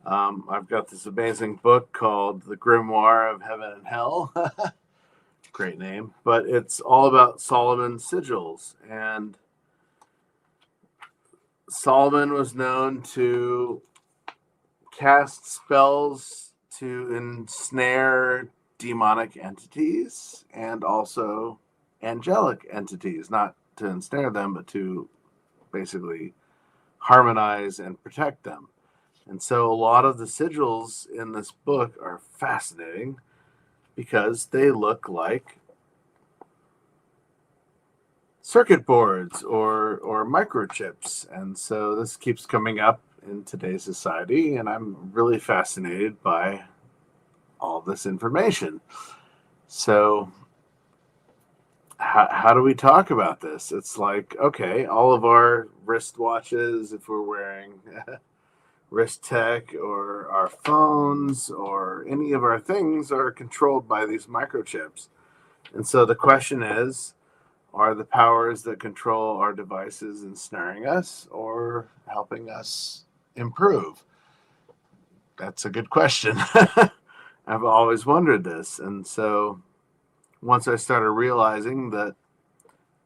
I've got this amazing book called The Grimoire of Heaven and Hell. Great name, but it's all about Solomon's sigils. And Solomon was known to cast spells to ensnare demonic entities and also angelic entities, not to ensnare them, but to basically harmonize and protect them. And so a lot of the sigils in this book are fascinating because they look like circuit boards or microchips. And so this keeps coming up in today's society, and I'm really fascinated by all this information. So how do we talk about this? It's like, okay, all of our wristwatches, if we're wearing wrist tech, or our phones or any of our things, are controlled by these microchips. And so the question is, are the powers that control our devices ensnaring us or helping us improve? That's a good question. I've always wondered this. And so once I started realizing that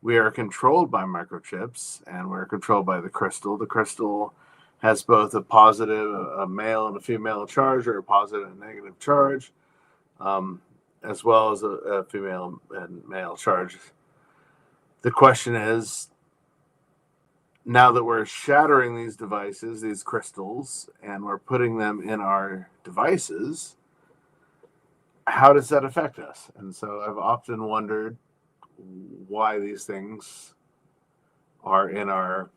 we are controlled by microchips and we're controlled by the crystal has both a positive, a male and a female charge, or a positive and negative charge, as well as a female and male charge. The question is, now that we're shattering these devices, these crystals, and we're putting them in our devices, how does that affect us? And so I've often wondered why these things are in our,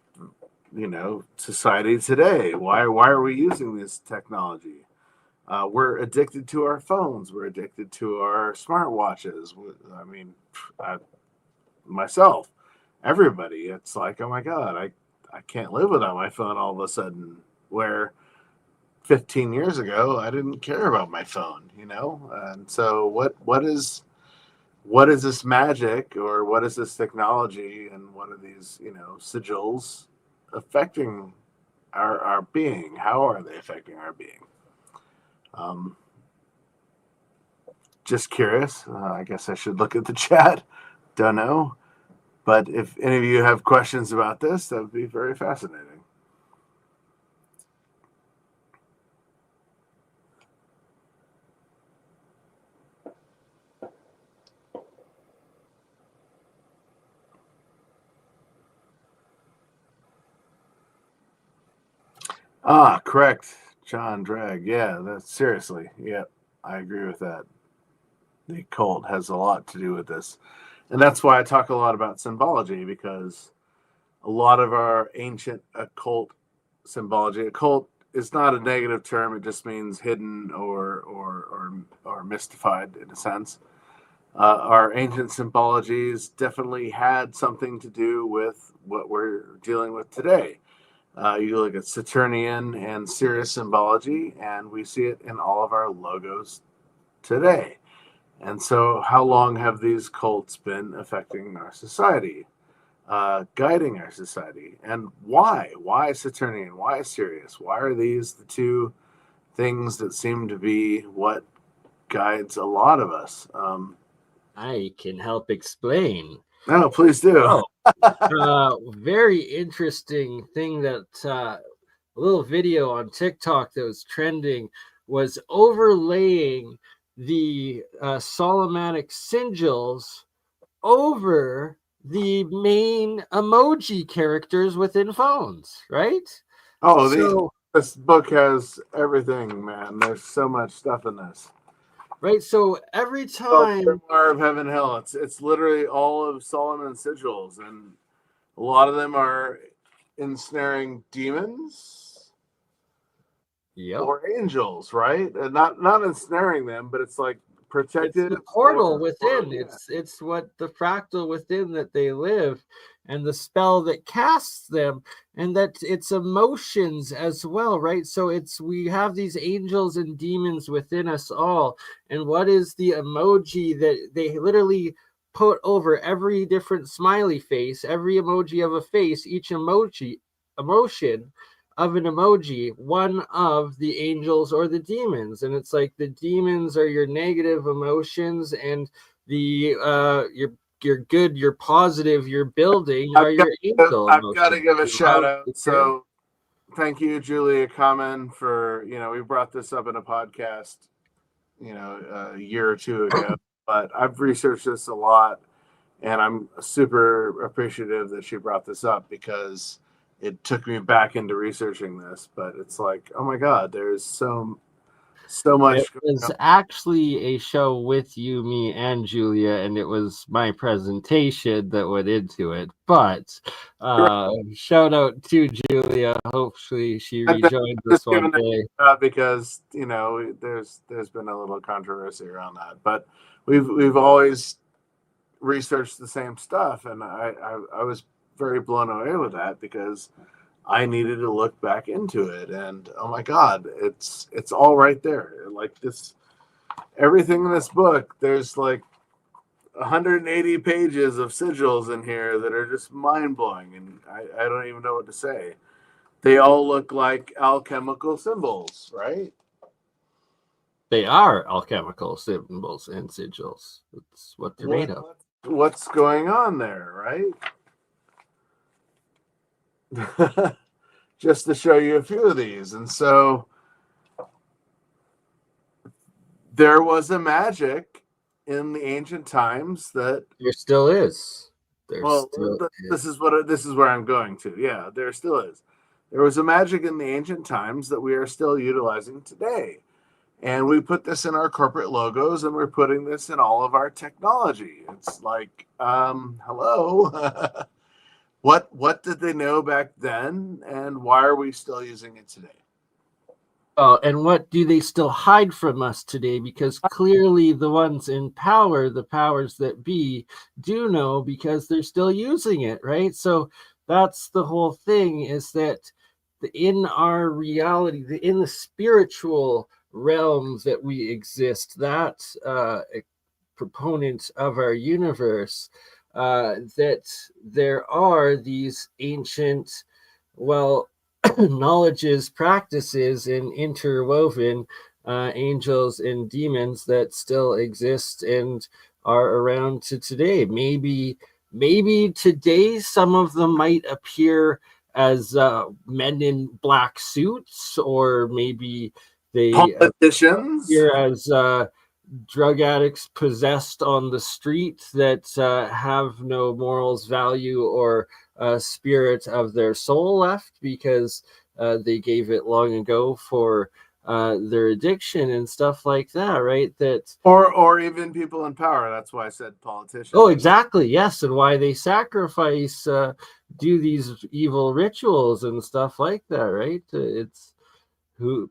society today. Why are we using this technology? We're addicted to our phones. We're addicted to our smartwatches. I mean, myself, everybody. It's like, oh my God, I can't live without my phone all of a sudden. Where 15 years ago, I didn't care about my phone, And so what is this magic, or what is this technology, and what are these, sigils affecting our being? How are they affecting our being? Um, just curious. I guess I should look at the chat. Don't know. But if any of you have questions about this, that would be very fascinating. Ah, correct. John Drag. Yeah, that's seriously. Yep, I agree with that. The occult has a lot to do with this. And that's why I talk a lot about symbology, because a lot of our ancient occult symbology, occult is not a negative term, it just means hidden or mystified in a sense. Our ancient symbologies definitely had something to do with what we're dealing with today. You look at Saturnian and Sirius symbology, and we see it in all of our logos today. And so, how long have these cults been affecting our society, guiding our society? And why? Why Saturnian? Why Sirius? Why are these the two things that seem to be what guides a lot of us? I can help explain. No, please do. Very interesting thing that a little video on TikTok that was trending was overlaying the Solomonic sigils over the main emoji characters within phones, right? Oh, So, this book has everything, man. There's so much stuff in this. right. So every Oh, time, Grimoire of Heaven Hill. It's literally all of Solomon's sigils, and a lot of them are ensnaring demons yep, or angels, right? And not ensnaring them, but it's like it's protective the portal or within. yeah. It's what the fractal within that they live, and the spell that casts them, and that it's emotions as well, right? So it's we have these angels and demons within us all. And what is the emoji that they literally put over every different smiley face, every emoji of a face, each emotion of an emoji, one of the angels or the demons. And it's like the demons are your negative emotions, and the you're good, you're positive, you're building are your angel I've got to emotions. give a shout Love, out. the care. So thank you, Julia Common, for we brought this up in a podcast, a year or two ago. But I've researched this a lot, and I'm super appreciative that she brought this up, because it took me back into researching this. But it's like, oh my God, there's so It much going was on. actually a show with you, me, and Julia, and it was my presentation that went into it. But shout out to Julia. Hopefully, she I'm rejoins us just one giving that day. because there's been a little controversy around that, but we've always researched the same stuff, and I was very blown away with that, because I needed to look back into it, and oh my God, it's all right there. Like this, everything in this book, there's like 180 pages of sigils in here that are just mind blowing, and I don't even know what to say. They all look like alchemical symbols, right? They are alchemical symbols and sigils. That's what they're made of. What's going on there, right? Just to show you a few of these. And so there was a magic in the ancient times that, There still is. There well, still this is. is where I'm going to. Yeah, there still is. There was a magic in the ancient times that we are still utilizing today. And we put this in our corporate logos, and we're putting this in all of our technology. It's like, hello. What did they know back then, and why are we still using it today? And what do they still hide from us today? Because clearly the ones in power, the powers that be, do know, because they're still using it, right? So that's the whole thing, is that in our reality, in the spiritual realms that we exist, that proponent of our universe, that there are these ancient, well, knowledges, practices, and interwoven angels and demons that still exist and are around to today. Maybe today some of them might appear as men in black suits, or maybe they Politicians. appear as drug addicts possessed on the street that have no morals, value, or spirit of their soul left, because they gave it long ago for their addiction and stuff like that, right? Or even people in power. That's why I said politicians. Oh, exactly. Yes, and why they sacrifice, do these evil rituals and stuff like that, right? It's who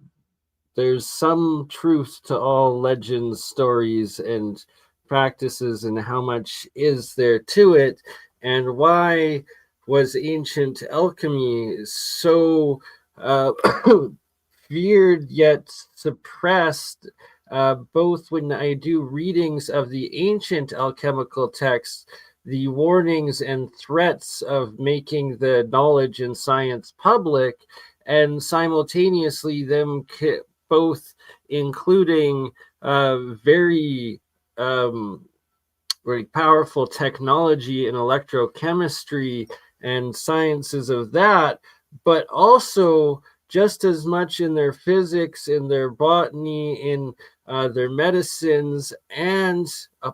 there's some truth to all legends, stories, and practices, and how much is there to it, and why was ancient alchemy so feared yet suppressed, both when I do readings of the ancient alchemical texts, the warnings and threats of making the knowledge and science public, and simultaneously them both including very very powerful technology in electrochemistry and sciences of that, but also just as much in their physics, in their botany, in their medicines, and a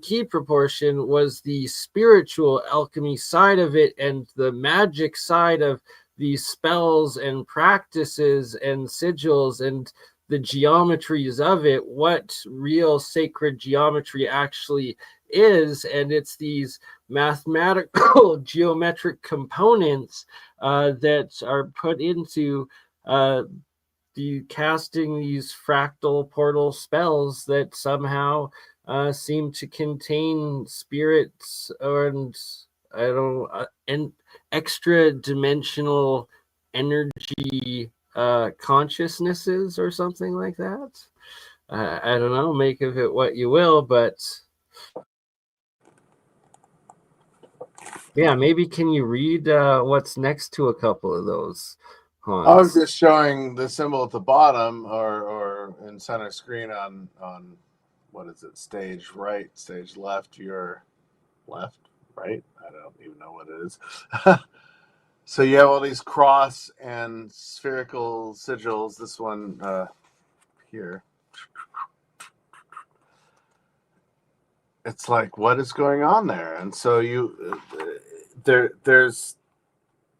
key proportion was the spiritual alchemy side of it and the magic side of these spells and practices and sigils and the geometries of it, what real sacred geometry actually is. And it's these mathematical geometric components that are put into the casting these fractal portal spells that somehow seem to contain spirits and I don't and extra dimensional energy consciousnesses or something like that. I don't know, make of it what you will, but yeah, maybe can you read what's next to a couple of those, Hans? I was just showing the symbol at the bottom or in center screen on what is it, stage right, stage left, your left, right? I don't even know what it is. So you have all these cross and spherical sigils. This one here. It's like, what is going on there? And so there's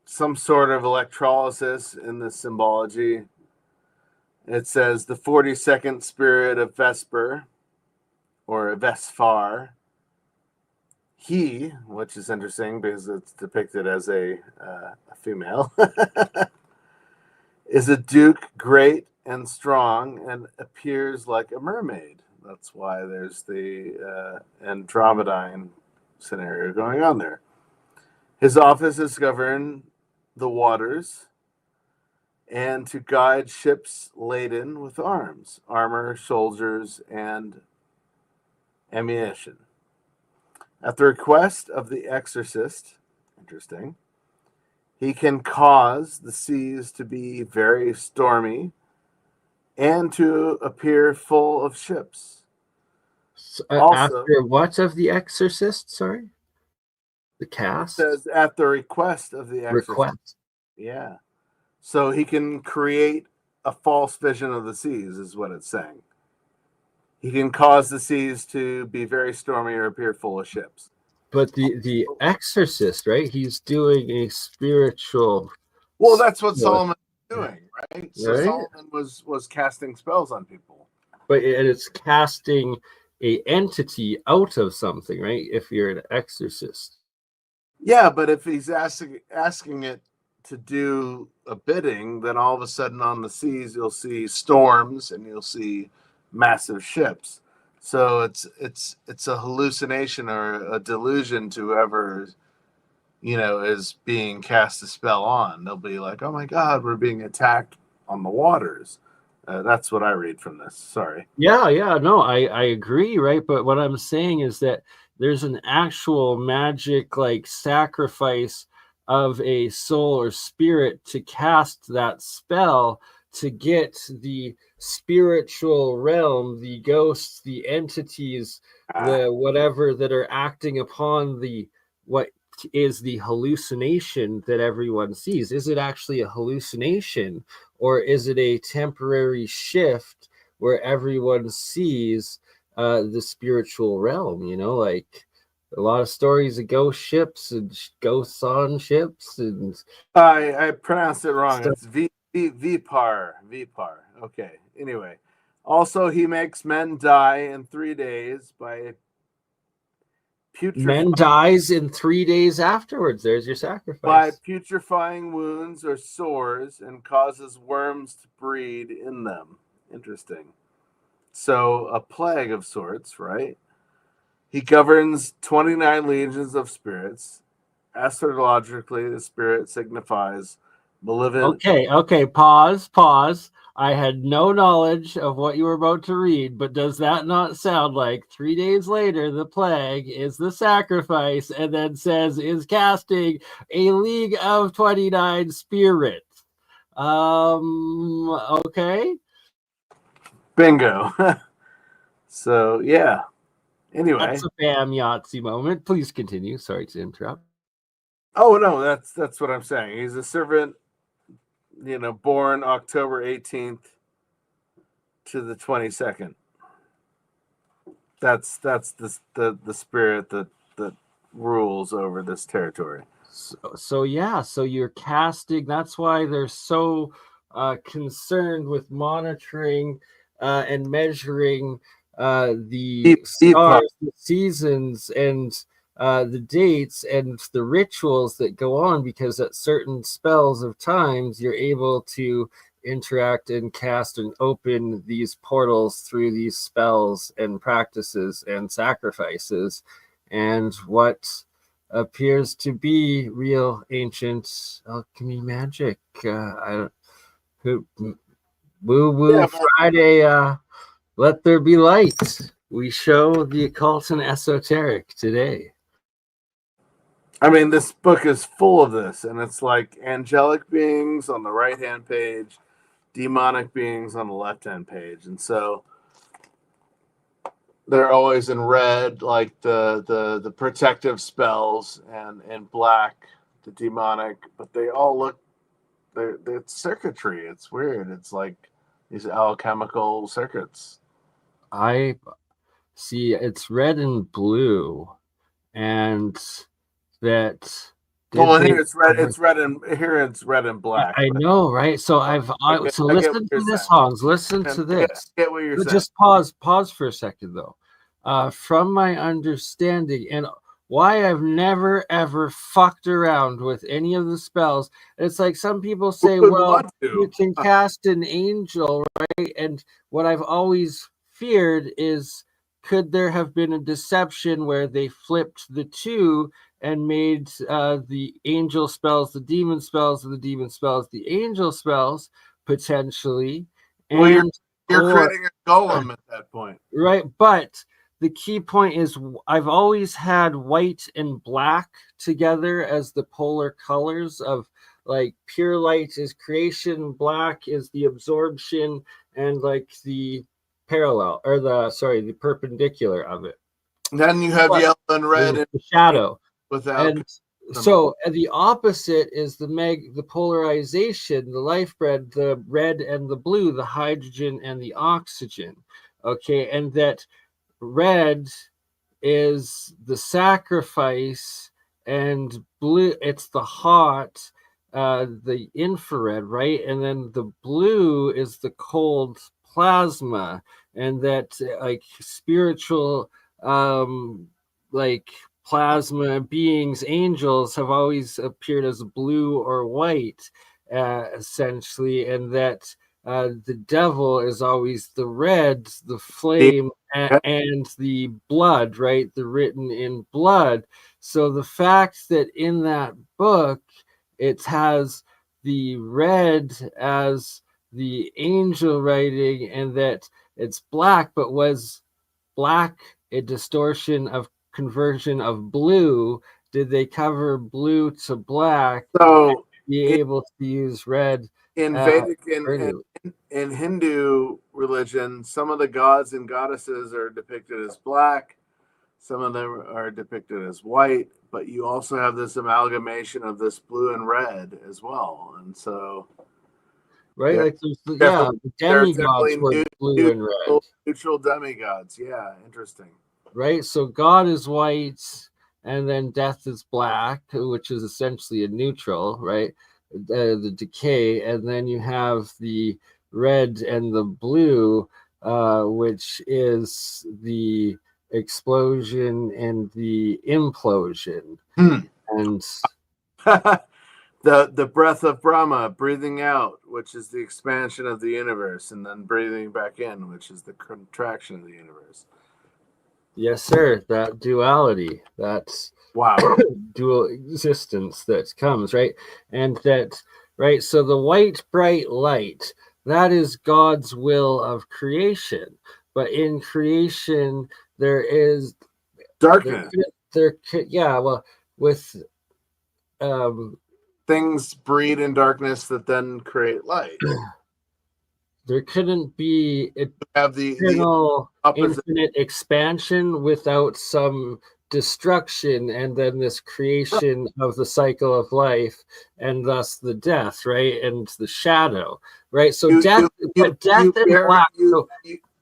some sort of electrolysis in the symbology. It says the 42nd spirit of Vesper, or Vesfar. He, which is interesting because it's depicted as a female, is a duke, great and strong, and appears like a mermaid. That's why there's the Andromedine scenario going on there. His office is to govern the waters and to guide ships laden with arms, armor, soldiers, and ammunition. At the request of the exorcist, interesting, he can cause the seas to be very stormy and to appear full of ships. After what of the exorcist? Sorry? The cast? It says at the request of the exorcist. Request. Yeah. So he can create a false vision of the seas, is what it's saying. He can cause the seas to be very stormy or appear full of ships. But the exorcist, right? He's doing a spiritual. Well, that's what Solomon was doing, right? So right? Solomon was casting spells on people. But it's casting a entity out of something, right? If you're an exorcist. Yeah, but if he's asking it to do a bidding, then all of a sudden on the seas you'll see storms and you'll see massive ships. So it's a hallucination or a delusion to whoever is being cast a spell on. They'll be like, "Oh my God, we're being attacked on the waters." That's what I read from this. Sorry. Yeah, no, I agree, right? But what I'm saying is that there's an actual magic like sacrifice of a soul or spirit to cast that spell to get the spiritual realm, the ghosts, the entities, the whatever that are acting upon the what is the hallucination that everyone sees. Is it actually a hallucination, or is it a temporary shift where everyone sees the spiritual realm? a lot of stories of ghost ships and ghosts on ships and I pronounced it wrong. stuff. It's Vipar. Vipar. Okay. Anyway, also he makes men die in 3 days by Men putrefying dies in 3 days afterwards. There's your by sacrifice. putrefying wounds or sores and causes worms to breed in them. Interesting. So a plague of sorts, right? He governs 29 legions of spirits. Astrologically, the spirit signifies malevolent. Okay, pause. I had no knowledge of what you were about to read, but does that not sound like 3 days later the plague is the sacrifice and then says is casting a league of 29 spirits? Okay. Bingo. So, yeah. That's Anyway. a Bam Yahtzee moment. Please continue. Sorry to interrupt. Oh, no, that's what I'm saying. He's a servant, born October 18th to the 22nd. That's the spirit that rules over this territory. So yeah, so you're casting. That's why they're so concerned with monitoring and measuring the Epoch. stars, the seasons, and the dates and the rituals that go on, because at certain spells of times you're able to interact and cast and open these portals through these spells and practices and sacrifices. And what appears to be real ancient alchemy magic. Woo Yeah, Friday, let there be light. We show the occult and esoteric today. I mean, this book is full of this, and it's like angelic beings on the right-hand page, demonic beings on the left-hand page, and so they're always in red, like the protective spells, and in black, the demonic. But they all look, it's circuitry. It's weird. It's like these alchemical circuits. I see it's red and blue, and that Well, here it's red. It's red and here it's red and black. I know, right? So so I get what listen you're to this, saying. Hans. Listen to this. I get what you're saying. Just pause for a second, though. From my understanding, and why I've never ever fucked around with any of the spells, it's like some people say, well, you can cast an angel, right? And what I've always feared is, could there have been a deception where they flipped the two and made the angel spells the demon spells, and the demon spells the angel spells, potentially? Well, you're creating a golem at that point. Right, but the key point is I've always had white and black together as the polar colors of, like, pure light is creation, black is the absorption, and like the parallel, or the perpendicular of it. Then you have yellow and red and the shadow. Without and so the opposite is the polarization, the life bread, the red and the blue, the hydrogen and the oxygen. Okay, and that red is the sacrifice, and blue, it's the hot, the infrared, right? And then the blue is the cold plasma, and that like spiritual like plasma beings, angels, have always appeared as blue or white, essentially, and that the devil is always the red, the flame, and the blood, right? The written in blood. So the fact that in that book it has the red as the angel writing, and that it's black, but was black a distortion of conversion of blue? Did they cover blue to black, so be able to use red? In Vedic in Hindu religion, some of the gods and goddesses are depicted as black, some of them are depicted as white, but you also have this amalgamation of this blue and red as well. And so, right, like the demigods were blue and red. Neutral demigods, yeah, interesting. Right, so God is white, and then death is black, which is essentially a neutral, right? The decay, and then you have the red and the blue, which is the explosion and the implosion. And the breath of Brahma, breathing out, which is the expansion of the universe, and then breathing back in, which is the contraction of the universe. yes, sir, that duality, that's Wow. dual existence that comes, right? And that, right, so the white bright light, that is God's will of creation. But in creation, there is Darkness. Yeah, well, with things breed in darkness that then create light. There couldn't be have the infinite expansion without some destruction, and then this creation of the cycle of life, and thus the death, right, and the shadow, right? So death and black.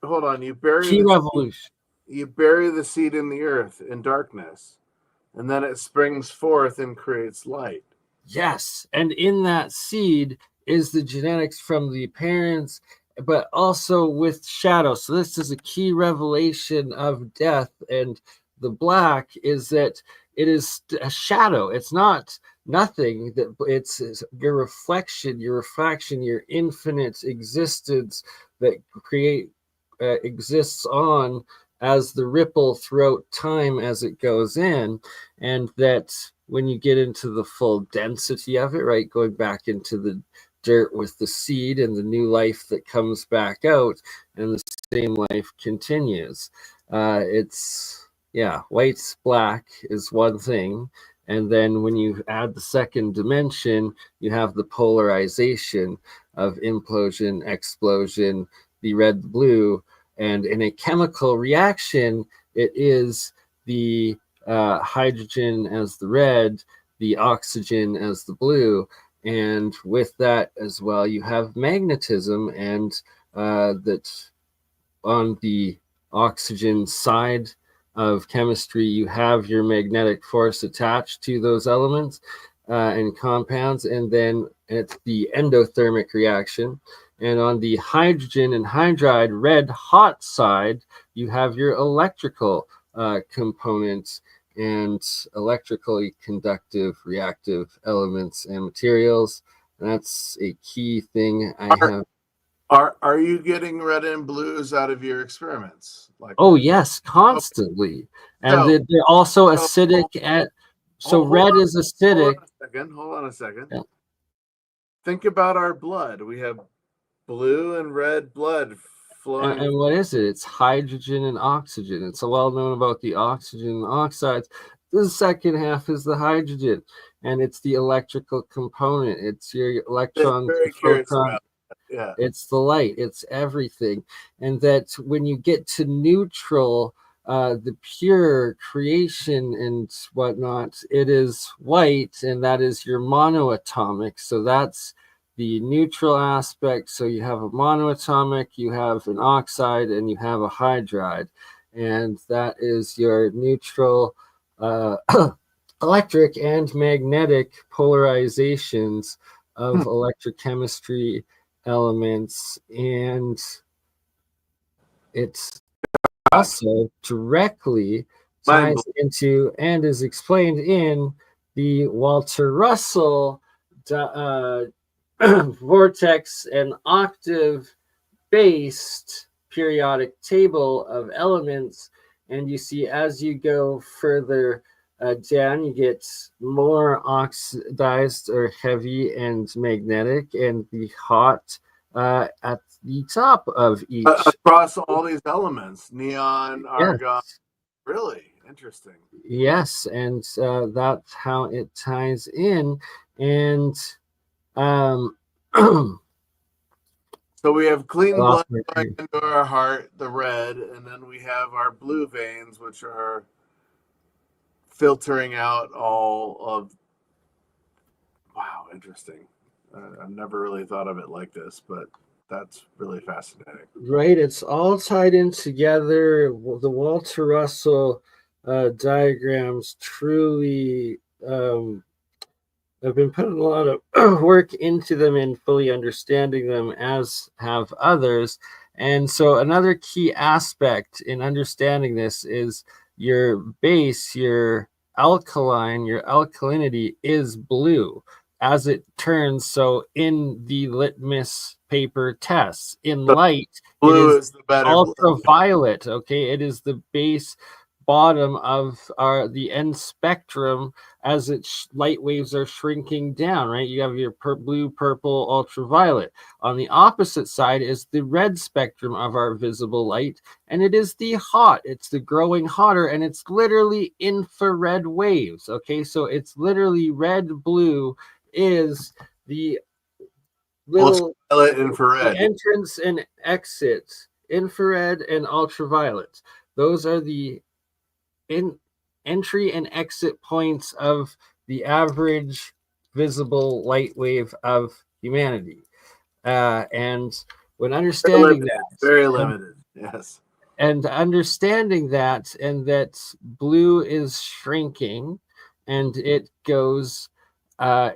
Hold on, you bury key revolution. You bury the seed in the earth in darkness, and then it springs forth and creates light. Yes, and in that seed is the genetics from the parents, but also with shadow. So this is a key revelation of death, and the black is that it is a shadow. It's not nothing, that it's your reflection, your infinite existence that exists on as the ripple throughout time as it goes in, and that when you get into the full density of it, right, going back into the dirt with the seed and the new life that comes back out, and the same life continues. White's black is one thing, and then when you add the second dimension, you have the polarization of implosion, explosion, the red, blue, and in a chemical reaction, it is the hydrogen as the red, the oxygen as the blue, and with that as well, you have magnetism, and that on the oxygen side of chemistry, you have your magnetic force attached to those elements and compounds, and then it's the endothermic reaction. And on the hydrogen and hydride red hot side, you have your electrical components and electrically conductive reactive elements and materials. That's a key thing I have. Are you getting red and blues out of your experiments? Yes, constantly. And they're also acidic. Red is acidic. Hold on a second. Yeah. Think about our blood. We have blue and red blood flowing. And what is it? It's hydrogen and oxygen. It's well known about the oxygen and oxides. The second half is the hydrogen, and it's the electrical component. It's your electrons, photons. Yeah. It's the light. It's everything. And that when you get to neutral, the pure creation and whatnot, it is white, and that is your monoatomic. So that's the neutral aspect. So you have a monoatomic, you have an oxide, and you have a hydride, and that is your neutral electric and magnetic polarizations of electrochemistry elements. And it's also directly ties into and is explained in the Walter Russell vortex and octave based periodic table of elements. And you see, as you go further down, you get more oxidized or heavy and magnetic, and the hot at the top of each. Across all these elements, neon, argon. Yes. Really interesting. Yes, and that's how it ties in. And so we have clean blood going into our heart, the red, and then we have our blue veins, which are filtering out all of. Wow, interesting. I've never really thought of it like this, but that's really fascinating. Right, it's all tied in together. The Walter Russell diagrams truly I've been putting a lot of work into them and fully understanding them, as have others. And so, another key aspect in understanding this is your base, your alkaline, your alkalinity is blue as it turns. So, in the litmus paper tests, in So light, it blue is is the better blue. ultraviolet. Okay, it is the base bottom of the end spectrum as its light waves are shrinking down, right? You have your blue, purple, ultraviolet. On the opposite side is the red spectrum of our visible light, and it is the hot. It's the growing hotter, and it's literally infrared waves. Okay, so it's literally red, blue is the little Ultraviolet, the infrared. entrance and exit, infrared and ultraviolet. Those are the in entry and exit points of the average visible light wave of humanity. And when understanding Very that, limited. Yes. and understanding that, and that blue is shrinking, and it goes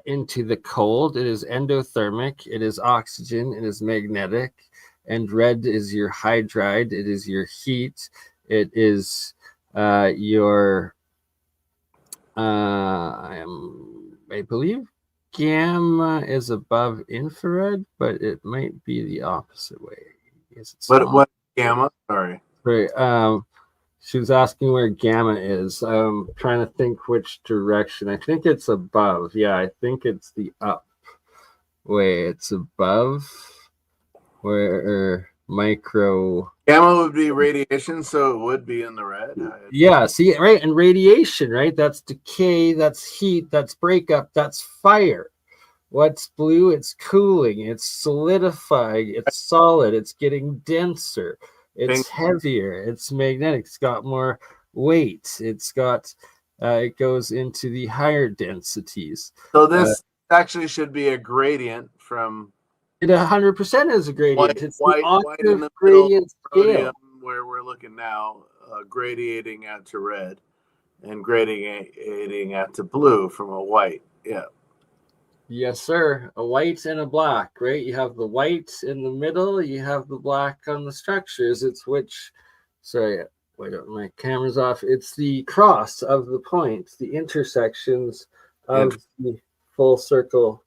into the cold, it is endothermic, it is oxygen, it is magnetic, and red is your hydride, it is your heat, it is your I believe gamma is above infrared, but it might be the opposite way. Is it small? What gamma? Sorry. Right. She was asking where gamma is. I'm trying to think which direction. I think it's above. Yeah, I think it's the up way. It's above where micro. Gamma would be radiation, so it would be in the red. Yeah, see, right, and radiation, right? That's decay, that's heat, that's breakup, that's fire. What's blue? It's cooling, it's solidifying, it's solid, it's getting denser, it's heavier, it's magnetic, it's got more weight, it's got it goes into the higher densities. So this actually should be a gradient from It 100% is a gradient. It's the white in octave the middle, gradient rhodium, scale. where we're looking now, gradiating out to red and gradiating out to blue from a white. Yeah. Yes, sir. A white and a black, right? You have the white in the middle, you have the black on the structures. It's which, sorry, wait, my camera's off. It's the cross of the points, the intersections of the full circle,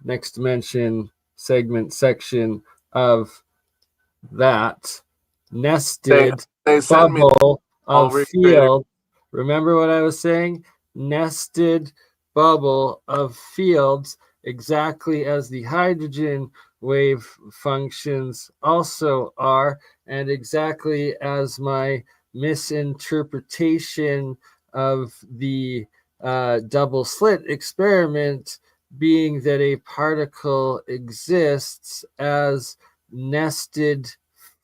next dimension, segment, section of that nested bubble of field. Remember what I was saying? Nested bubble of fields, exactly as the hydrogen wave functions also are, and exactly as my misinterpretation of the double slit experiment being that a particle exists as nested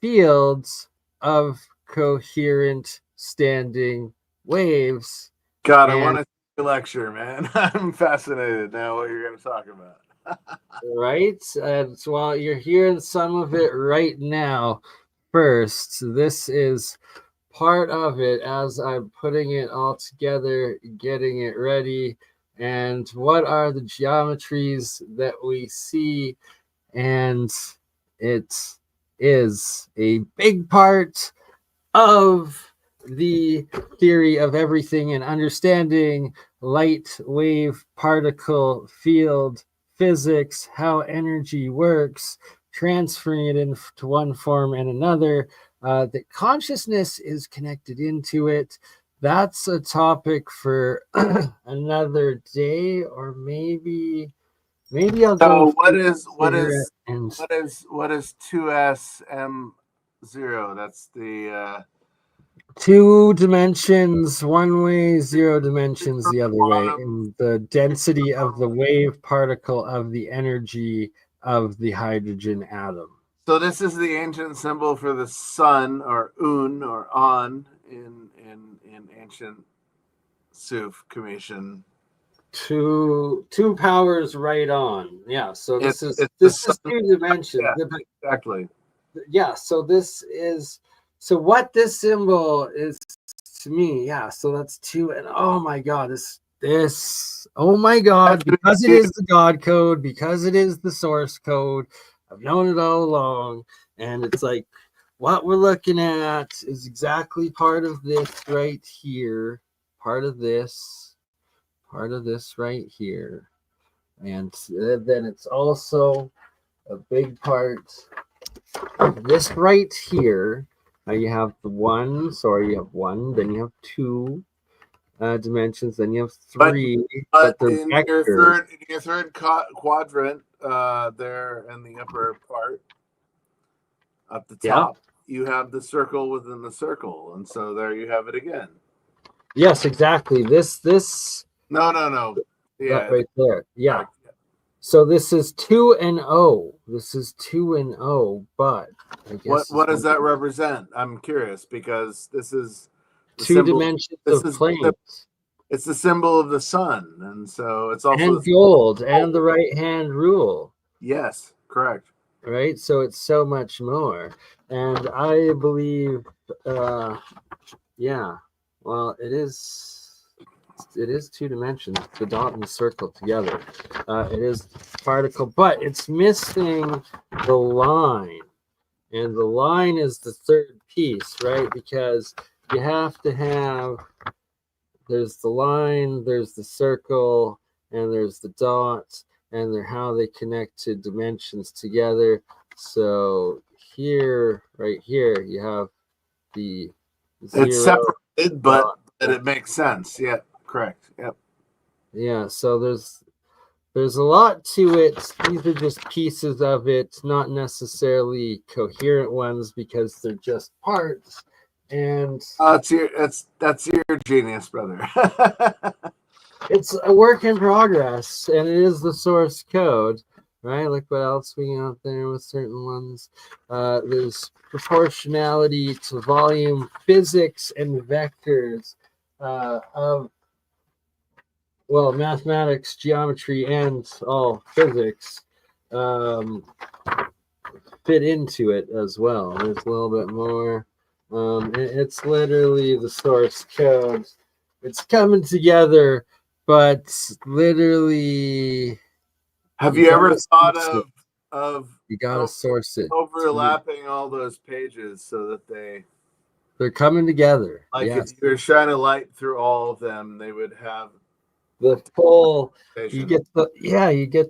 fields of coherent standing waves. God, I want to lecture, man. I'm fascinated now what you're going to talk about. Right? And while you're hearing some of it right now, first, this is part of it as I'm putting it all together, getting it ready. And what are the geometries that we see? And it is a big part of the theory of everything and understanding light, wave, particle, field, physics, how energy works, transferring it into one form and another, that consciousness is connected into it. That's a topic for another day, or maybe I'll go. So what is 2SM0? That's the 2 dimensions one way, 0 dimensions the other way, in the density of the wave particle of the energy of the hydrogen atom. So this is the ancient symbol for the sun, or un, or on, in ancient Suf Commission. Two powers right on. Yeah. So this is 2 dimensions. Yeah, exactly. Yeah. So this is. So what this symbol is to me. Yeah, so that's 2. And oh my God, oh my God, because it is the God code, because it is the source code, I've known it all along. And it's like, what we're looking at is exactly part of this right here, part of this right here. And then it's also a big part of this right here. Now you have the 1, sorry, you have 1, then you have 2 dimensions, then you have 3, but they're in vectors. your third quadrant, there in the upper part, at the top, you have the circle within the circle, and so there you have it again. Yes, exactly. This No. Yeah, right there. Yeah. So this is 2 and 0. This is 2 and 0, but I guess what does that represent? I'm curious because this is the 2 symbol. dimensions This of is planes. it's the symbol of the sun, and so it's also And gold and the right hand rule. Yes, correct. Right, so it's so much more, and I believe, yeah, well, it is 2 dimensions, the dot and the circle together. It is particle, but it's missing the line, and the line is the third piece, right? Because you have to have, there's the line, there's the circle, and there's the dot, and they're how they connect to dimensions together. So here, right here, you have the 0. It's separated, but it makes sense. Yeah, correct. Yep. Yeah, so there's a lot to it. These are just pieces of it, not necessarily coherent ones because they're just parts. And that's your genius, brother. it's a work in progress, and it is the source code, right? Like what else we got there with certain ones. There's proportionality to volume, physics, and vectors of, well, mathematics, geometry, and all physics fit into it as well. There's a little bit more. It's literally the source code. It's coming together, but literally, have you ever thought of you gotta source it, overlapping all those pages so that they're coming together? Like yes. If you were shining a light through all of them, they would have the full. You get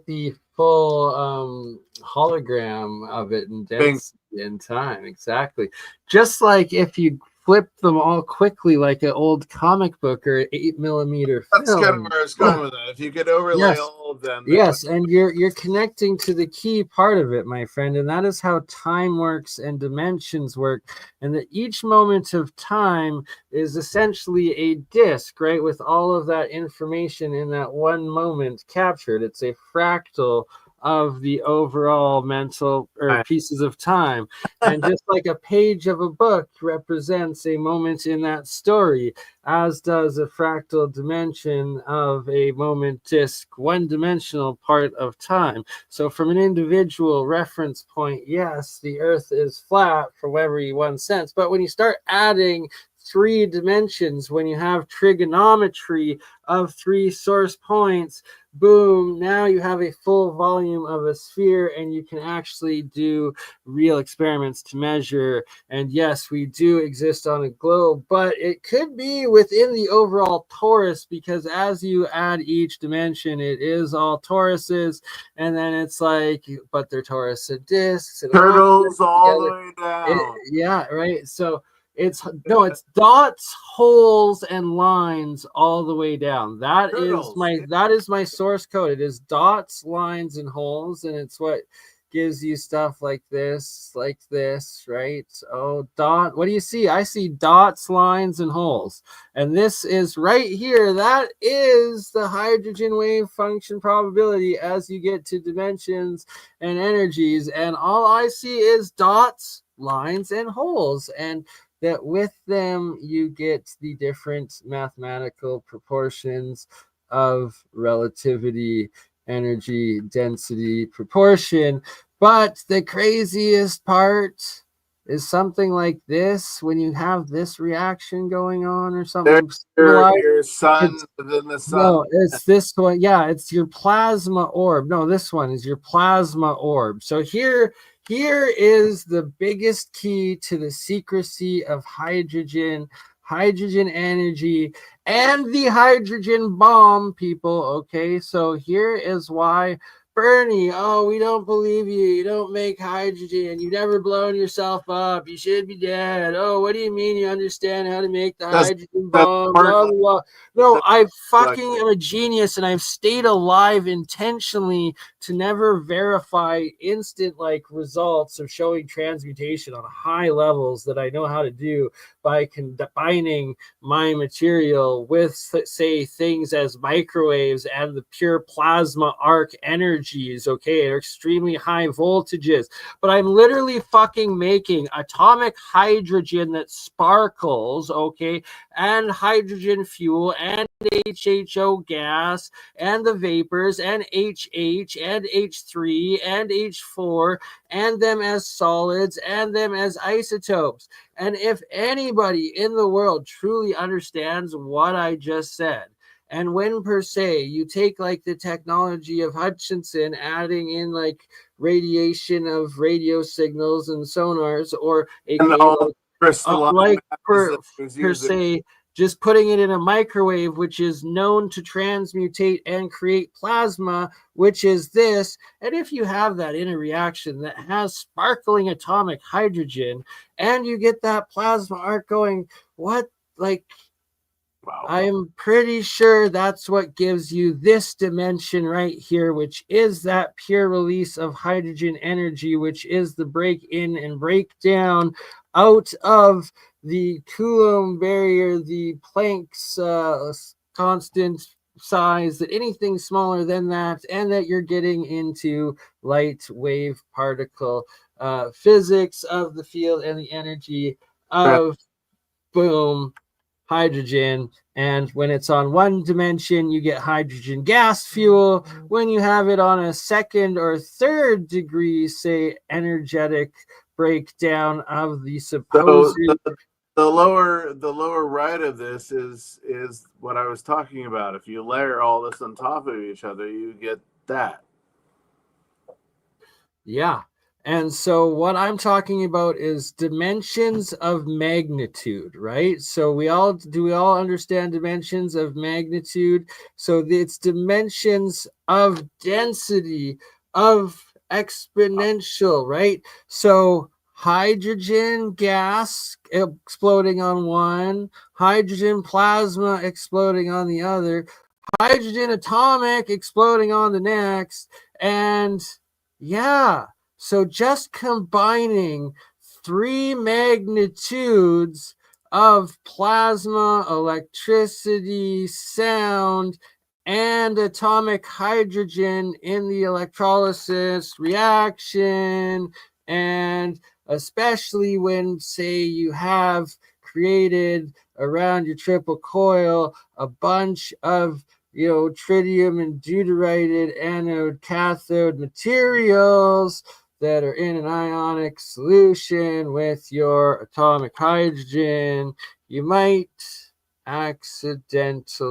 the full hologram of it in density in time. Exactly. Just like if you flip them all quickly like an old comic book or 8mm film. That's kind of where I was going with that. If you could overlay all of them. Yes, and you're connecting to the key part of it, my friend, and that is how time works and dimensions work, and that each moment of time is essentially a disk, right, with all of that information in that one moment captured. It's a fractal of the overall mental or pieces of time. And just like a page of a book represents a moment in that story, as does a fractal dimension of a moment disk, one-dimensional part of time. So from an individual reference point, yes, the earth is flat from every 1 sense, but when you start adding 3 dimensions, when you have trigonometry of 3 source points, boom, now you have a full volume of a sphere, and you can actually do real experiments to measure. And yes, we do exist on a globe, but it could be within the overall torus, because as you add each dimension, it is all toruses, and then it's like, but they're torus disks and turtles all the way down. Yeah, right. So it's dots, holes, and lines all the way down. That is my source code. It is dots, lines, and holes, and it's what gives you stuff like this, right? Oh, dot. What do you see? I see dots, lines, and holes. And this is right here. That is the hydrogen wave function probability as you get to dimensions and energies. And all I see is dots, lines, and holes. And that with them you get the different mathematical proportions of relativity, energy, density, proportion. But the craziest part is something like this when you have this reaction going on or There's something similar. your sun It's within the sun. no, it's this one. Yeah, it's your plasma orb. No, this one is your plasma orb. So here is the biggest key to the secrecy of hydrogen energy, and the hydrogen bomb, people. Okay, so here is why. Bernie, oh, we don't believe you. You don't make hydrogen. You've never blown yourself up. You should be dead. Oh, what do you mean you understand how to make the Does hydrogen does bomb? work Blah, blah, blah. No, does I like fucking am a genius, and I've stayed alive intentionally to never verify instant like results of showing transmutation on high levels that I know how to do by combining my material with, say, things as microwaves and the pure plasma arc energies. Okay, they're extremely high voltages, but I'm literally fucking making atomic hydrogen that sparkles. Okay, and hydrogen fuel and HHO gas and the vapors and HH and H3 and H4 and them as solids and them as isotopes. And if anybody in the world truly understands what I just said, and when per se you take like the technology of Hutchinson, adding in like radiation of radio signals and sonars, or and aka all crystalline like metals that he was per using. se, just putting it in a microwave, which is known to transmutate and create plasma, which is this. And if you have that in a reaction that has sparkling atomic hydrogen and you get that plasma arc going, what, like, Wow. I'm pretty sure that's what gives you this dimension right here, which is that pure release of hydrogen energy, which is the break in and break down out of the Coulomb barrier, the Planck's constant size, that anything smaller than that, and that you're getting into light wave particle physics of the field and the energy of, boom, hydrogen. And when it's on one dimension, you get hydrogen gas fuel. When you have it on a second or third degree, say, energetic breakdown of the supposed. So the lower right of this is what I was talking about. If you layer all this on top of each other, you get that. Yeah. And so what I'm talking about is dimensions of magnitude, right? So we all understand dimensions of magnitude? So it's dimensions of density, of exponential, right? So hydrogen gas exploding on one, hydrogen plasma exploding on the other, hydrogen atomic exploding on the next, and yeah. So just combining three magnitudes of plasma, electricity, sound, and atomic hydrogen in the electrolysis reaction, and especially when, say, you have created around your triple coil a bunch of tritium and deuterated anode cathode materials that are in an ionic solution with your atomic hydrogen, you might accidentally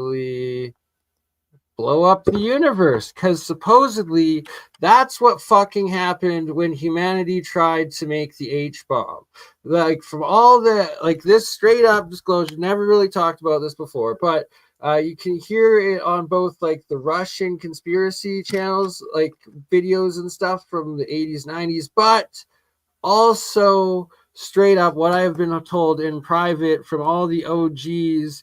blow up the universe, because supposedly that's what fucking happened when humanity tried to make the H-bomb. Like, from all the, like, this straight up disclosure, never really talked about this before, but you can hear it on both like the Russian conspiracy channels, like videos and stuff from the 80s, 90s, but also straight up what I've been told in private from all the OGs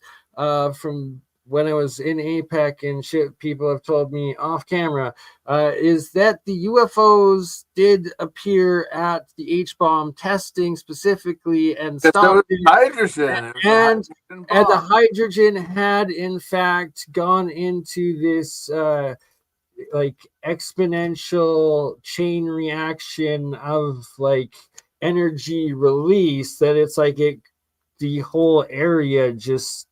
from when I was in APEC and shit. People have told me off camera is that the UFOs did appear at the H-bomb testing specifically and stopped it. Hydrogen. It was And hydrogen the bomb. hydrogen had in fact gone into this like exponential chain reaction of like energy release, that it's like the whole area just,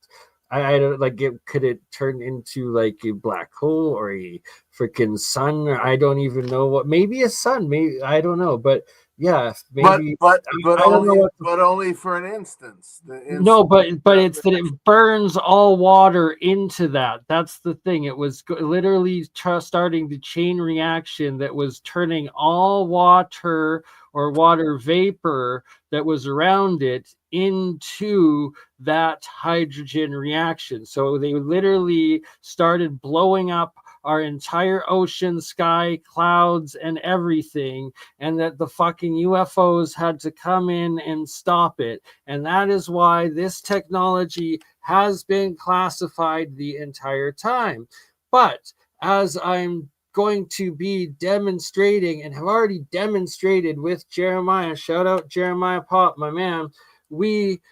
I don't, like, could it turn into like a black hole or a freaking sun, or I don't even know what, maybe a sun, maybe, I don't know, but Yeah, maybe I don't know only what. but only for an instance. No, but it's that it burns all water into that. That's the thing. It was literally starting the chain reaction that was turning all water or water vapor that was around it into that hydrogen reaction. So they literally started blowing up our entire ocean, sky, clouds, and everything, and that the fucking UFOs had to come in and stop it. And that is why this technology has been classified the entire time. But as I'm going to be demonstrating and have already demonstrated with Jeremiah, shout out Jeremiah Pop, my man, we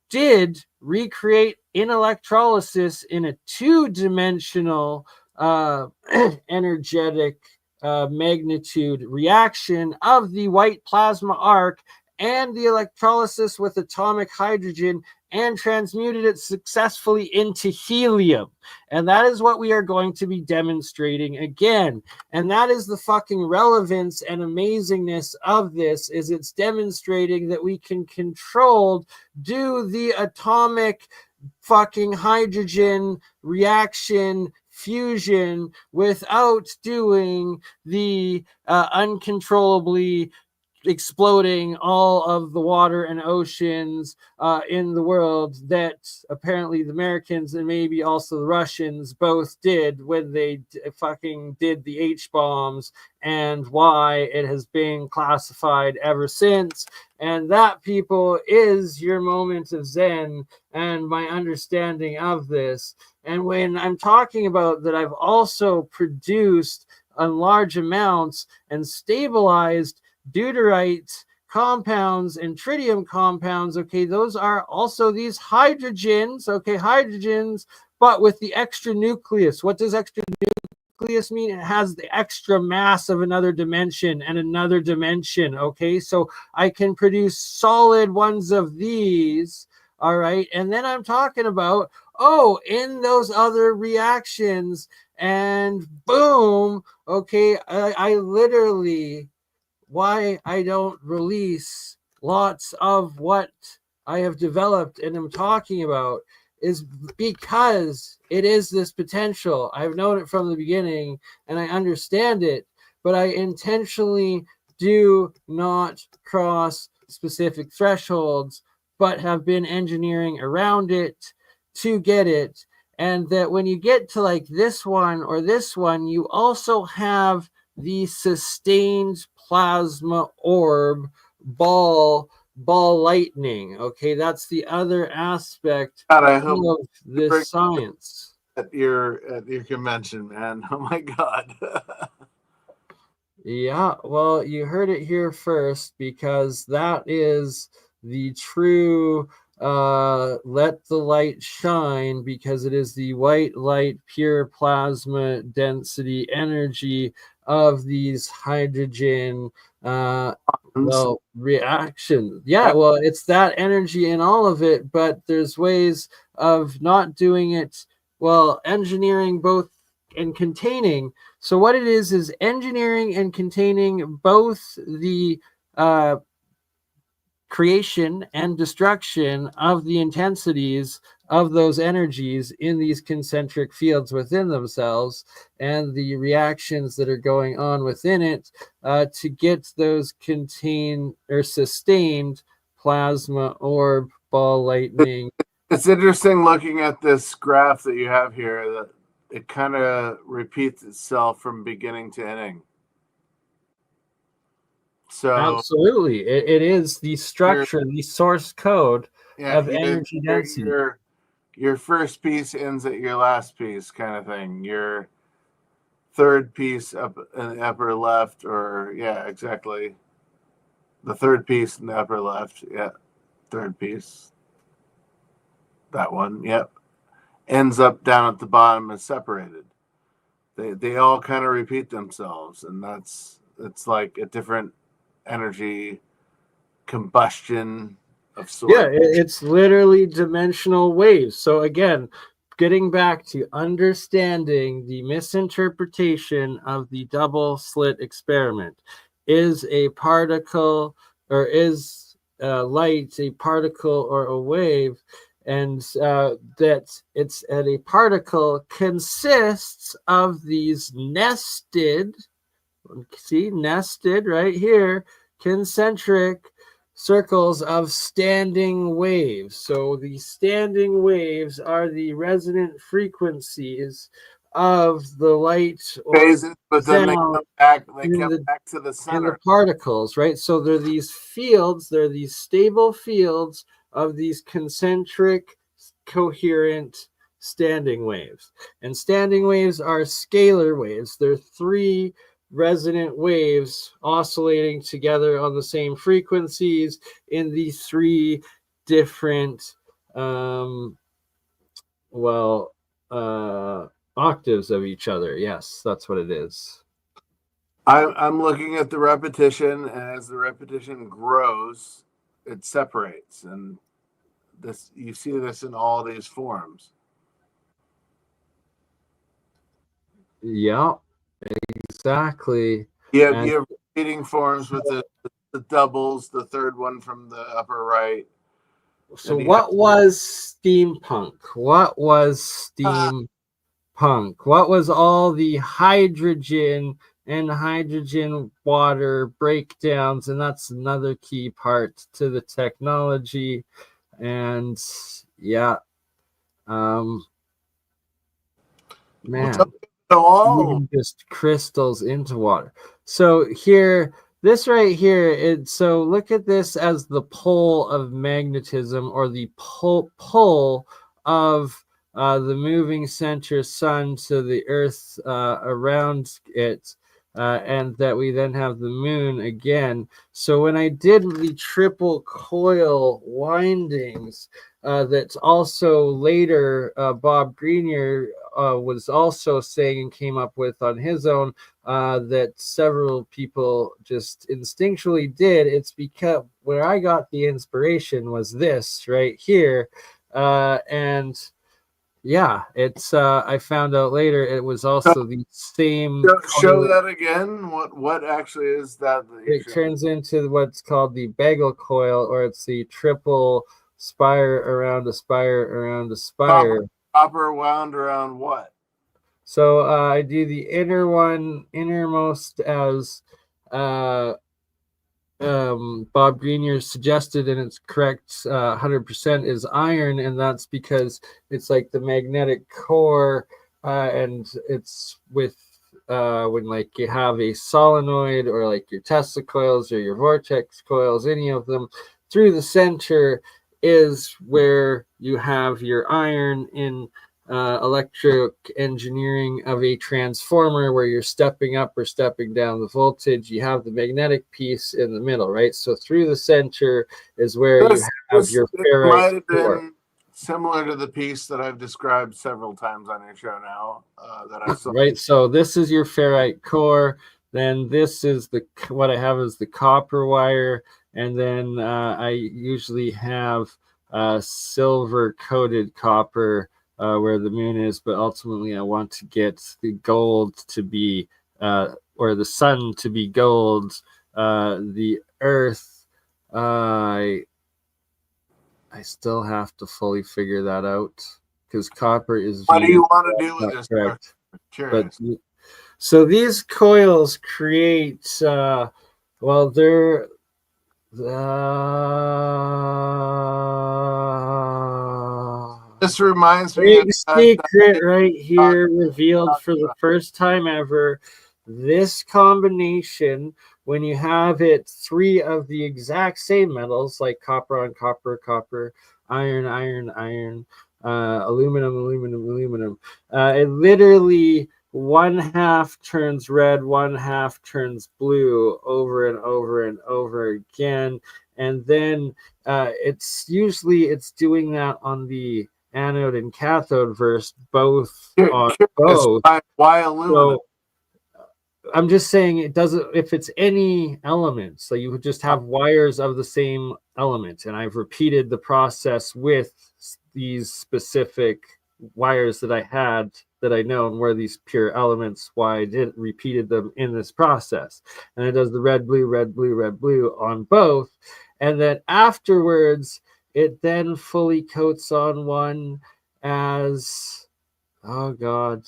did recreate in electrolysis in a two-dimensional energetic magnitude reaction of the white plasma arc and the electrolysis with atomic hydrogen and transmuted it successfully into helium. And that is what we are going to be demonstrating again. And that is the fucking relevance and amazingness of this, is it's demonstrating that we can do the atomic fucking hydrogen reaction fusion without doing the uncontrollably exploding all of the water and oceans in the world that apparently the Americans and maybe also the Russians both did when they fucking did the H bombs, and why it has been classified ever since. And that, people, is your moment of Zen and my understanding of this. And when I'm talking about that, I've also produced in large amounts and stabilized deuterite compounds and tritium compounds. Okay, those are also these hydrogens. Okay, hydrogens, but with the extra nucleus. What does extra nucleus mean? It has the extra mass of another dimension and another dimension. Okay, so I can produce solid ones of these. All right, and then I'm talking about, in those other reactions, and boom, okay, I literally, why I don't release lots of what I have developed and am talking about is because it is this potential. I've known it from the beginning and I understand it, but I intentionally do not cross specific thresholds, but have been engineering around it to get it. And that when you get to like this one or this one, you also have the sustained plasma orb ball lightning. Okay, that's the other aspect God, I hope of this science. at your convention, man. Oh my God. Yeah, well, you heard it here first, because that is the true let the light shine, because it is the white light, pure plasma density energy of these hydrogen reaction. Yeah, well, it's that energy in all of it, but there's ways of not doing it, well, engineering both and containing. So what it is engineering and containing both the creation and destruction of the intensities of those energies in these concentric fields within themselves, and the reactions that are going on within it to get those contained or sustained plasma orb ball lightning. It's interesting looking at this graph that you have here, that it kind of repeats itself from beginning to ending. So absolutely, it is the structure, the source code of energy density. Your first piece ends at your last piece, kind of thing. Your third piece up in the upper left, or yeah, exactly. The third piece in the upper left, yeah, third piece. That one, yep. Ends up down at the bottom and separated. They all kind of repeat themselves, and it's like a different energy combustion of sorts. Yeah, it's literally dimensional waves. So again, getting back to understanding the misinterpretation of the double slit experiment. is a particle, or is light a particle or a wave, and that it's at a particle consists of these nested, see, nested right here, concentric circles of standing waves. So the standing waves are the resonant frequencies of the light or Phases, but then they sound come back. They in come the back to the in the center. particles, right? So there are these fields, there are these stable fields of these concentric, coherent standing waves. And standing waves are scalar waves. They're three resonant waves oscillating together on the same frequencies in the three different, well, octaves of each other. Yes, that's what it is. I'm looking at the repetition, and as the repetition grows, it separates, and this you see this in all these forms. Yeah, exactly. And You have repeating forms with the doubles, the third one from the upper right. so And you have what was steampunk? What was steampunk? What was all the hydrogen and hydrogen water breakdowns? And that's another key part to the technology. And yeah, we'll man, talk about all. even just crystals into water. So here, this right here, so look at this as the pole of magnetism, or the pull of the moving center sun to the earth around it. And that we then have the moon again. So when I did the triple coil windings, that's also later Bob Grenier was also saying and came up with on his own, that several people just instinctually did. It's because where I got the inspiration was this right here. And yeah, it's I found out later it was also the same. Show that again. What actually is that? It turns into what's called the bagel coil, or it's the triple spire around a spire around a spire. Copper wound around what? So I do the innermost as Bob Grenier suggested, and it's correct 100%, is iron, and that's because it's like the magnetic core, and it's with when like you have a solenoid, or like your Tesla coils or your vortex coils, any of them, through the center is where you have your iron in electric engineering of a transformer, where you're stepping up or stepping down the voltage. You have the magnetic piece in the middle, right? So through the center is where you have your ferrite might have core. been similar to the piece that I've described several times on your show now, that I saw. Right, so this is your ferrite core. Then this is what I have is the copper wire, and then I usually have silver coated copper where the moon is, but ultimately I want to get the gold to be, or the sun to be gold. The earth, I still have to fully figure that out, because copper is. What do you want to do with this? Correct. Curious. But so these coils create, well, they're this reminds me big secret right here, revealed for the first time ever. This combination, when you have it three of the exact same metals, like copper on copper, copper, iron, iron, iron, aluminum, aluminum, aluminum, it literally one half turns red, one half turns blue over and over and over again. And then it's doing that on the anode and cathode verse, both on both. Why aluminum? So I'm just saying, it doesn't, if it's any element, so you would just have wires of the same element, and I've repeated the process with these specific wires that I had that I know and where these pure elements, why I didn't repeated them in this process. And it does the red, blue, red, blue, red, blue on both. And then afterwards, it then fully coats on one as, oh God,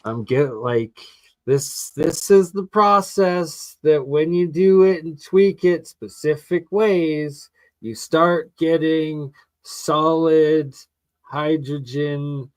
I'm get like this is the process that when you do it and tweak it specific ways, you start getting solid hydrogen,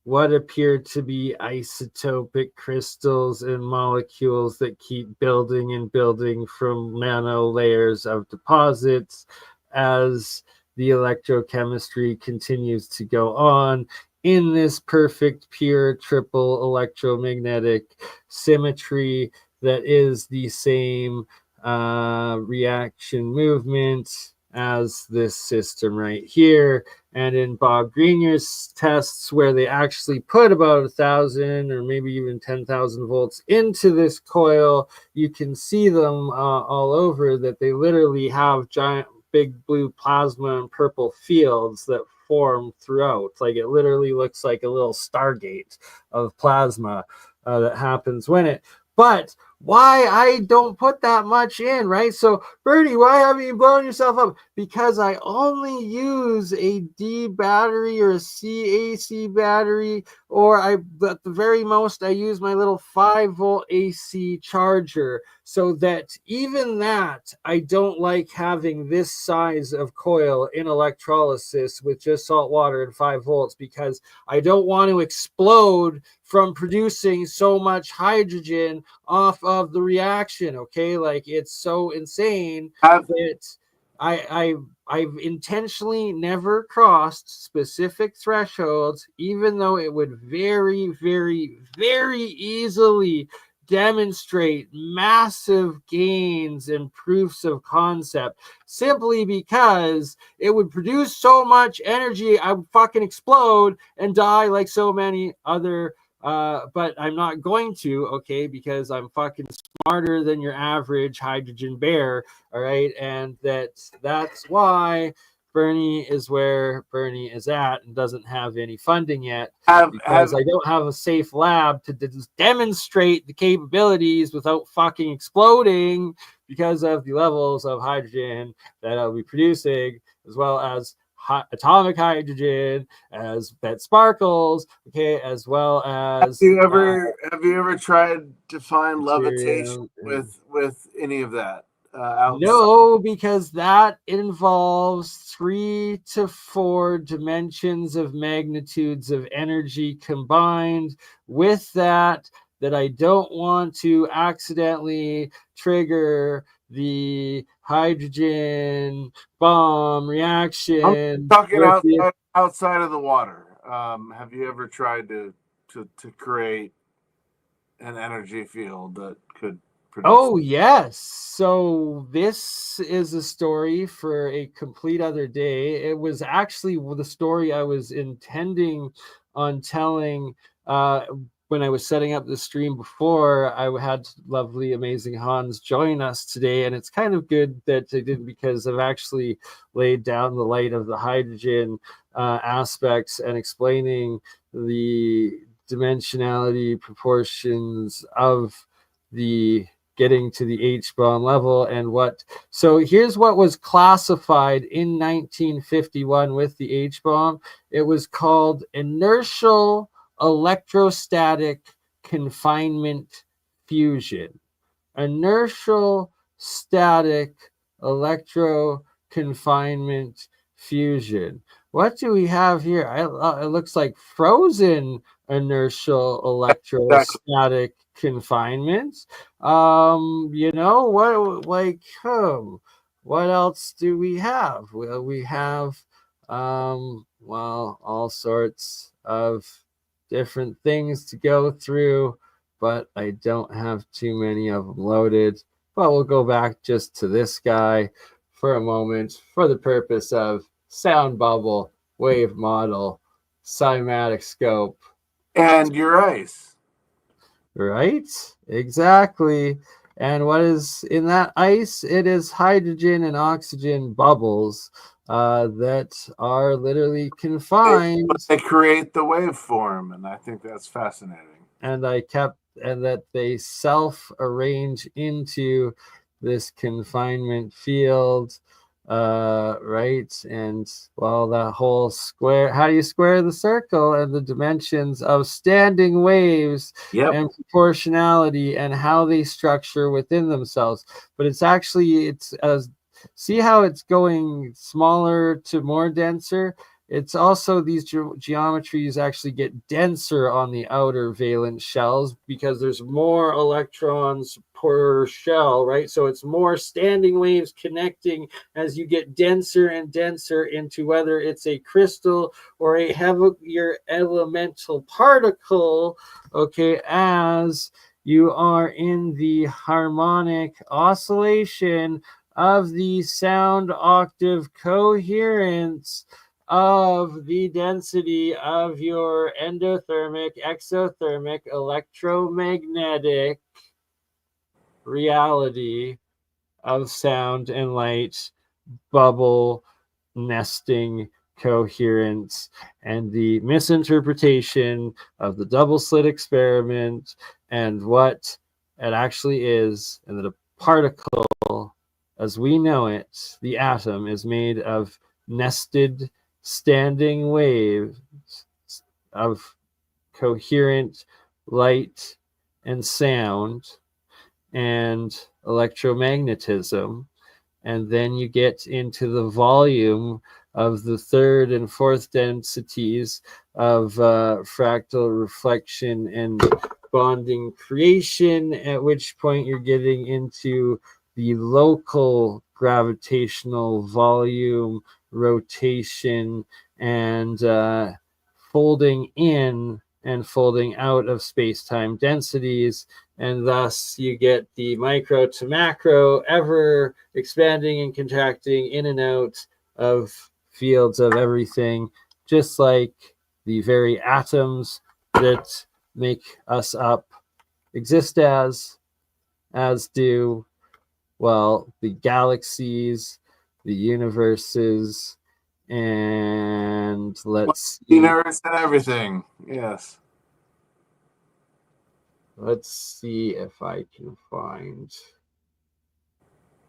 what appear to be isotopic crystals and molecules that keep building and building from nano layers of deposits as the electrochemistry continues to go on in this perfect pure triple electromagnetic symmetry that is the same reaction movement as this system right here. And in Bob Greenyer's tests, where they actually put about 1,000 or maybe even 10,000 volts into this coil, you can see them all over, that they literally have giant big blue plasma and purple fields that form throughout. Like it literally looks like a little stargate of plasma that happens when it. But why I don't put that much in, right? So Bernie, why haven't you blown yourself up? Because I only use a D battery or a CAC battery, or at the very most I use my little 5-volt AC charger, so that even that I don't like having this size of coil in electrolysis with just salt water and 5 volts, because I don't want to explode from producing so much hydrogen off of the reaction. Okay, like it's so insane that I've intentionally never crossed specific thresholds, even though it would very, very, very easily demonstrate massive gains and proofs of concept, simply because it would produce so much energy I would fucking explode and die like so many other but I'm not going to, okay, because I'm fucking smarter than your average hydrogen bear, all right? And that's why Bernie is where Bernie is at and doesn't have any funding yet, because I don't have a safe lab to demonstrate the capabilities without fucking exploding because of the levels of hydrogen that I'll be producing, as well as atomic hydrogen, as that sparkles, okay, as well as have you ever tried to find levitation with any of that outside? No, because that involves 3 to 4 dimensions of magnitudes of energy combined with that I don't want to accidentally trigger the hydrogen bomb reaction. I'm talking outside of the water. Have you ever tried to create an energy field that could produce? Oh, yes. So this is a story for a complete other day. It was actually the story I was intending on telling when I was setting up the stream before. I had lovely, amazing Hans join us today, and it's kind of good that I did, because I've actually laid down the light of the hydrogen aspects and explaining the dimensionality proportions of the getting to the H-bomb level and what. So here's what was classified in 1951 with the H-bomb. It was called inertial electrostatic confinement fusion. Inertial static electro confinement fusion. What do we have here? It looks like frozen inertial electrostatic confinement. You know what? Like, what else do we have? Well, we have, well, all sorts of different things to go through, but I don't have too many of them loaded. But we'll go back just to this guy for a moment for the purpose of sound bubble, wave model, cymatic scope. And your ice. Right? Exactly. And what is in that ice? It is hydrogen and oxygen bubbles. that are literally But confined, they create the waveform, and I think that's fascinating. and that they self-arrange into this confinement field, right? And well, that whole square, how do you square the circle? And the dimensions of standing waves Yep. and proportionality and how they structure within themselves. But it's actually, it's as, see how it's going smaller to more denser. It's also these geometries actually get denser on the outer valence shells because there's more electrons per shell, right? So it's more standing waves connecting as you get denser and denser into whether it's a crystal or a heavier elemental particle, okay, as you are in the harmonic oscillation of the sound octave coherence of the density of your endothermic, exothermic, electromagnetic reality of sound and light, bubble, nesting, coherence, and the misinterpretation of the double slit experiment and what it actually is, and that a particle, as we know it, the atom, is made of nested standing waves of coherent light and sound and electromagnetism. And then you get into the volume of the third and fourth densities of fractal reflection and bonding creation, at which point you're getting into the local gravitational volume rotation and folding in and folding out of space-time densities, and thus you get the micro to macro, ever expanding and contracting in and out of fields of everything, just like the very atoms that make us up exist as do, well, the galaxies, the universes, and let's see. Universe and everything. Yes. Let's see if I can find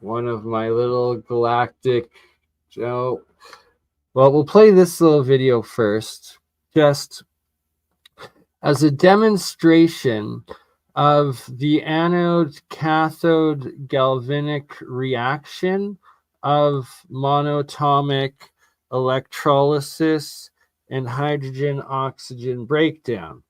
one of my little galactic. Oh, well, we'll play this little video first, just as a demonstration of the anode cathode galvanic reaction of monatomic electrolysis and hydrogen oxygen breakdown.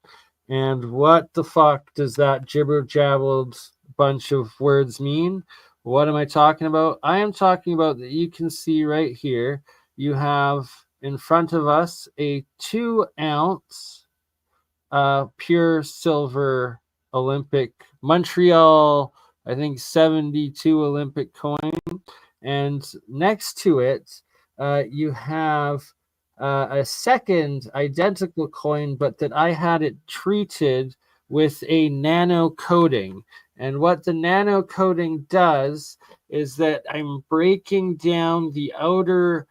And what the fuck does that jibber jabbled bunch of words mean? What am I talking about? I am talking about that you can see right here. You have in front of us a 2-ounce pure silver Olympic Montreal, I think 72 Olympic coin. And next to it, you have a second identical coin, but that I had it treated with a nano coating. And what the nano coating does is that I'm breaking down the outer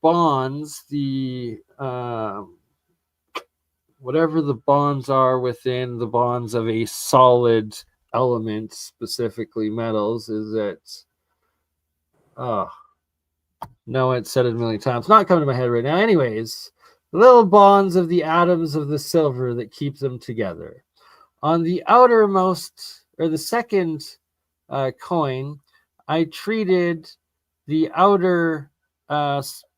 bonds, the whatever the bonds are within the bonds of a solid element, specifically metals, is that no, it said it a million times. Not coming to my head right now. Anyways, the little bonds of the atoms of the silver that keep them together. On the outermost, or the second coin, I treated the outer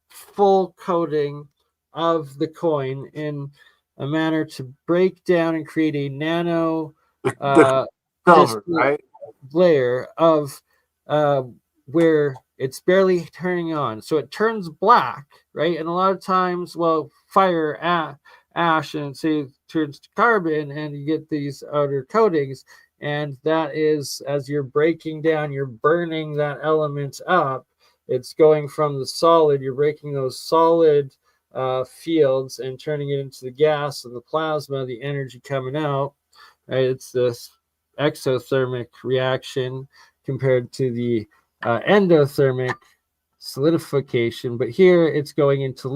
full coating of the coin in a manner to break down and create a nano The silver, right? layer of where it's barely turning on. So it turns black, right? And a lot of times, well, fire, ash, and say it turns to carbon, and you get these outer coatings. And that is, as you're breaking down, you're burning that element up. It's going from the solid, you're breaking those solid fields and turning it into the gas and the plasma, the energy coming out. Right? It's this exothermic reaction compared to the endothermic solidification, but here it's going into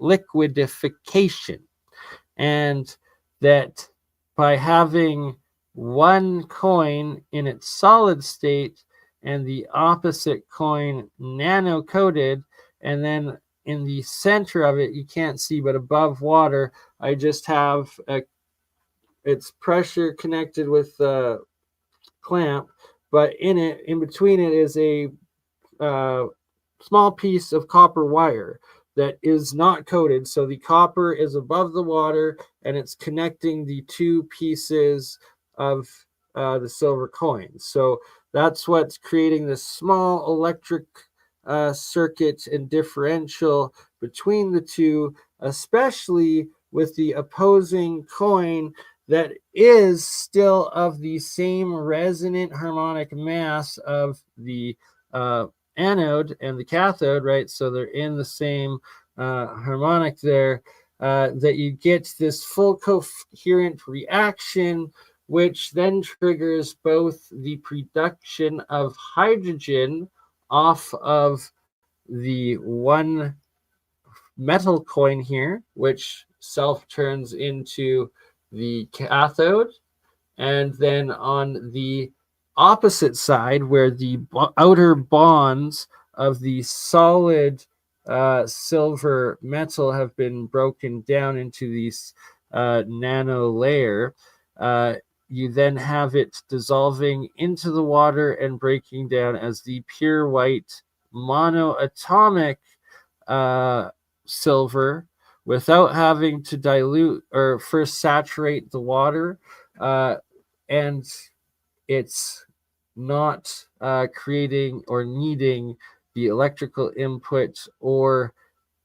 liquidification. And that by having one coin in its solid state and the opposite coin nano-coated, and then in the center of it, you can't see, but above water, I just have its pressure connected with the clamp, but in between it is a small piece of copper wire that is not coated. So the copper is above the water and it's connecting the two pieces of the silver coins. So that's what's creating this small electric circuit and differential between the two, especially with the opposing coin that is still of the same resonant harmonic mass of the anode and the cathode, right? So they're in the same harmonic there, that you get this full coherent reaction, which then triggers both the production of hydrogen off of the one metal coin here, which self turns into the cathode. And then on the opposite side, where the outer bonds of the solid silver metal have been broken down into these nano layer, you then have it dissolving into the water and breaking down as the pure white monoatomic silver without having to dilute or first saturate the water. And it's not creating or needing the electrical input or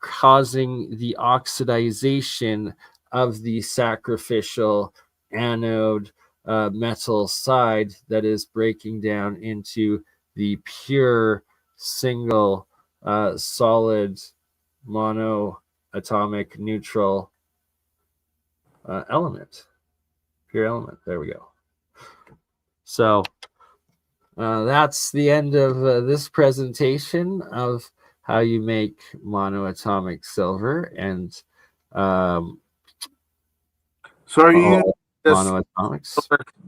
causing the oxidization of the sacrificial anode metal side that is breaking down into the pure single solid monoatomic neutral element. Pure element. There we go. So that's the end of this presentation of how you make monoatomic silver and so are you just monoatomics.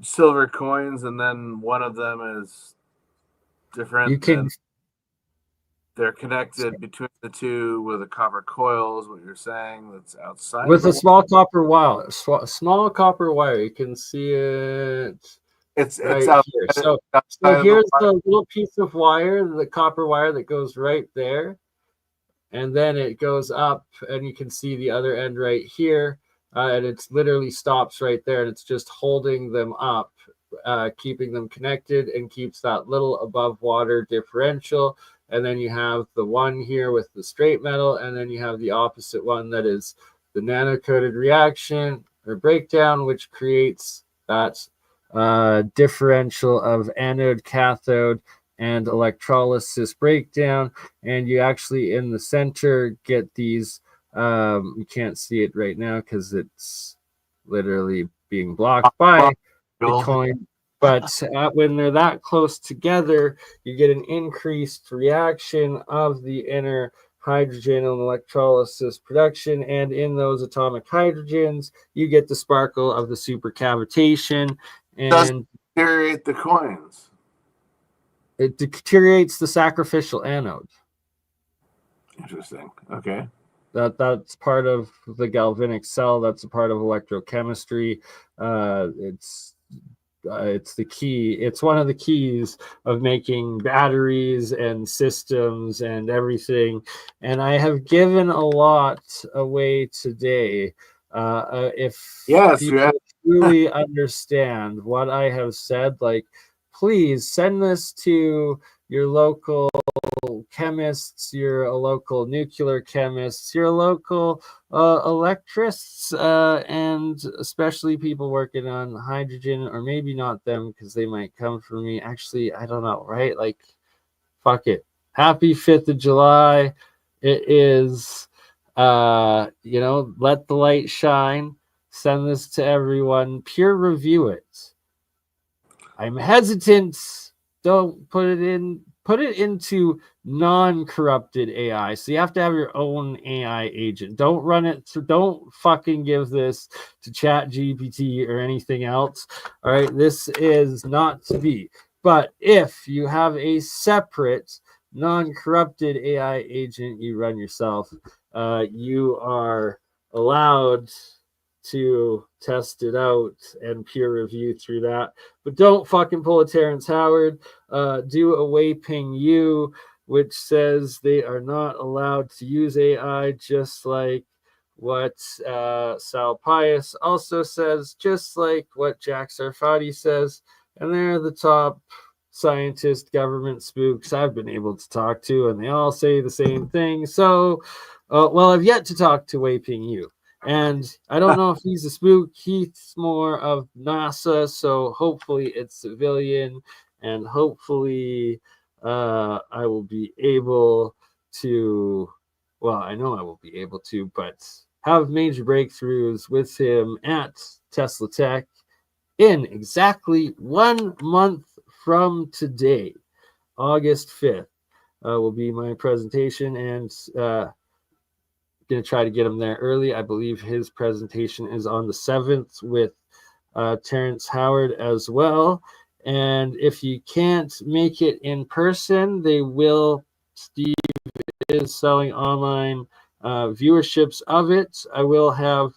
Silver coins, and then one of them is different? You can. They're connected between the two with a copper coil, is what you're saying. That's outside with a small copper wire. Small copper wire. You can see it. It's right out here. So here's the little piece of wire, the copper wire that goes right there, and then it goes up, and you can see the other end right here, and it's literally stops right there, and it's just holding them up, keeping them connected, and keeps that little above water differential. And then you have the one here with the straight metal, and then you have the opposite one that is the nano-coated reaction or breakdown, which creates that differential of anode, cathode, and electrolysis breakdown. And you actually in the center get these, you can't see it right now because it's literally being blocked by the coin. But when they're that close together, you get an increased reaction of the inner hydrogen and electrolysis production. And in those atomic hydrogens, you get the sparkle of the supercavitation. And does it deteriorate the coins? It deteriorates the sacrificial anode. Interesting. Okay. That's part of the galvanic cell. That's a part of electrochemistry. It's the key. It's one of the keys of making batteries and systems and everything. And I have given a lot away today. If people truly understand what I have said, like, please send this to your local chemists, your local nuclear chemists, your local electrists, and especially people working on hydrogen, or maybe not them because they might come for me. Actually, I don't know, right? Like, fuck it. Happy 5th of July. It is, let the light shine. Send this to everyone. Peer review it. I'm hesitant. Don't put it in put it into non-corrupted AI. So you have to have your own AI agent. Don't run it. So don't fucking give this to Chat GPT or anything else. All right. This is not to be. But if you have a separate non-corrupted AI agent you run yourself, you are allowed to test it out and peer review through that. But don't fucking pull a Terrence Howard. Do a Wei-Ping Yu, which says they are not allowed to use AI, just like what Sal Pius also says, just like what Jack Sarfati says. And they're the top scientist government spooks I've been able to talk to, and they all say the same thing. So, well, I've yet to talk to Wei-Ping Yu. And I don't know if he's a spook. He's more of NASA, so hopefully it's civilian, and hopefully I will be able to, well, I know I will be able to, but have major breakthroughs with him at Tesla Tech in exactly 1 month from today. August 5th will be my presentation, and going to try to get him there early. I believe his presentation is on the 7th with Terrence Howard as well. And if you can't make it in person, they will. Steve is selling online viewerships of it. I will have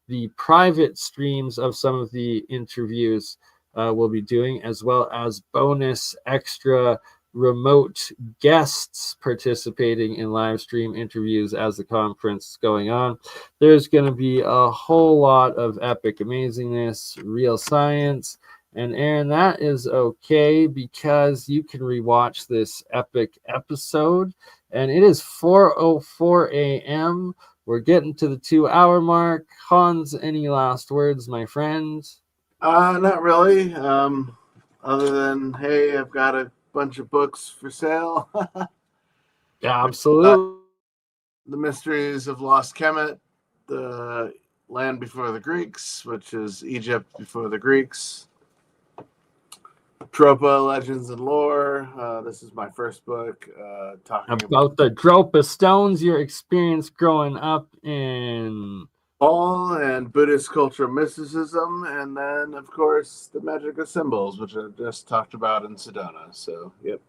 the private streams of some of the interviews we'll be doing, as well as bonus extra remote guests participating in live stream interviews as the conference is going on. There's going to be a whole lot of epic amazingness, real science. And Aaron, that is okay, because you can rewatch this epic episode, and it is 4:04 a.m. We're getting to the 2-hour mark. Hans, any last words, my friend? Not really. Other than, hey, I've got a bunch of books for sale. Yeah, absolutely. The Mysteries of Lost Kemet, The Land Before the Greeks, which is Egypt before the Greeks, Tropa Legends and Lore. This is my first book talking about the Dropa stones, your experience growing up in Paul and Buddhist cultural mysticism, and then, of course, the magic of symbols, which I just talked about in Sedona. So, yep.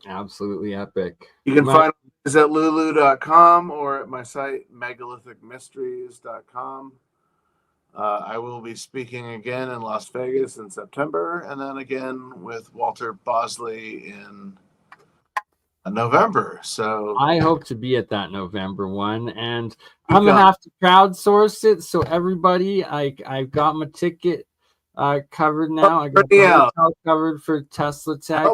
Absolutely epic. You can find us at lulu.com or at my site, megalithic.mysteries.com. I will be speaking again in Las Vegas in September, and then again with Walter Bosley in November. So I hope to be at that November one, and I'm gonna have to crowdsource it. So everybody, I've got my ticket covered now. I got the hotel covered for Tesla Tech.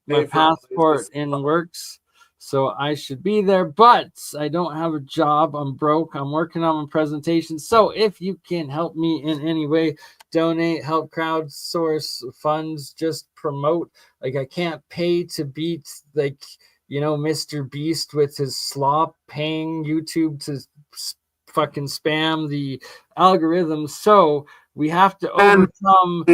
My passport in works, so I should be there. But I don't have a job. I'm broke. I'm working on my presentation. So if you can help me in any way, donate, help crowdsource funds, just promote. Like, I can't pay to beat, like, you know, Mr. Beast with his slop, paying YouTube to fucking spam the algorithm. So we have to overcome,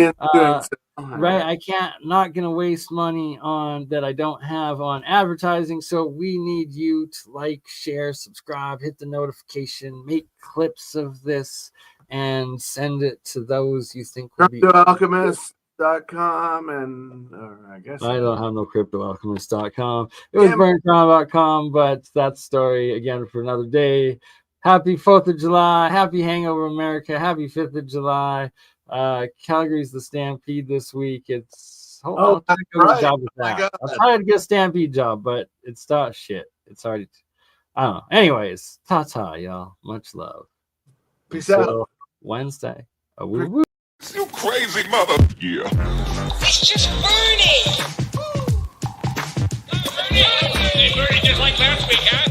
right? I not gonna waste money on that I don't have on advertising. So we need you to like, share, subscribe, hit the notification, make clips of this, and send it to those you think will be. Alchemist.com, and I guess I don't have no cryptoalchemist.com. It was burncon.com, but that's story again for another day. Happy 4th of July. Happy Hangover America. Happy 5th of July. Calgary's the Stampede this week. It's I'll try to get a job with that. I'll try to get a Stampede job, but it's not shit. It's already, I don't know. Anyways, ta-ta, y'all. Much love. Peace out. Wednesday. WooWoo. You crazy mother. Yeah. It's just Bernie. Bernie. Hey, Bernie, just like last week, huh?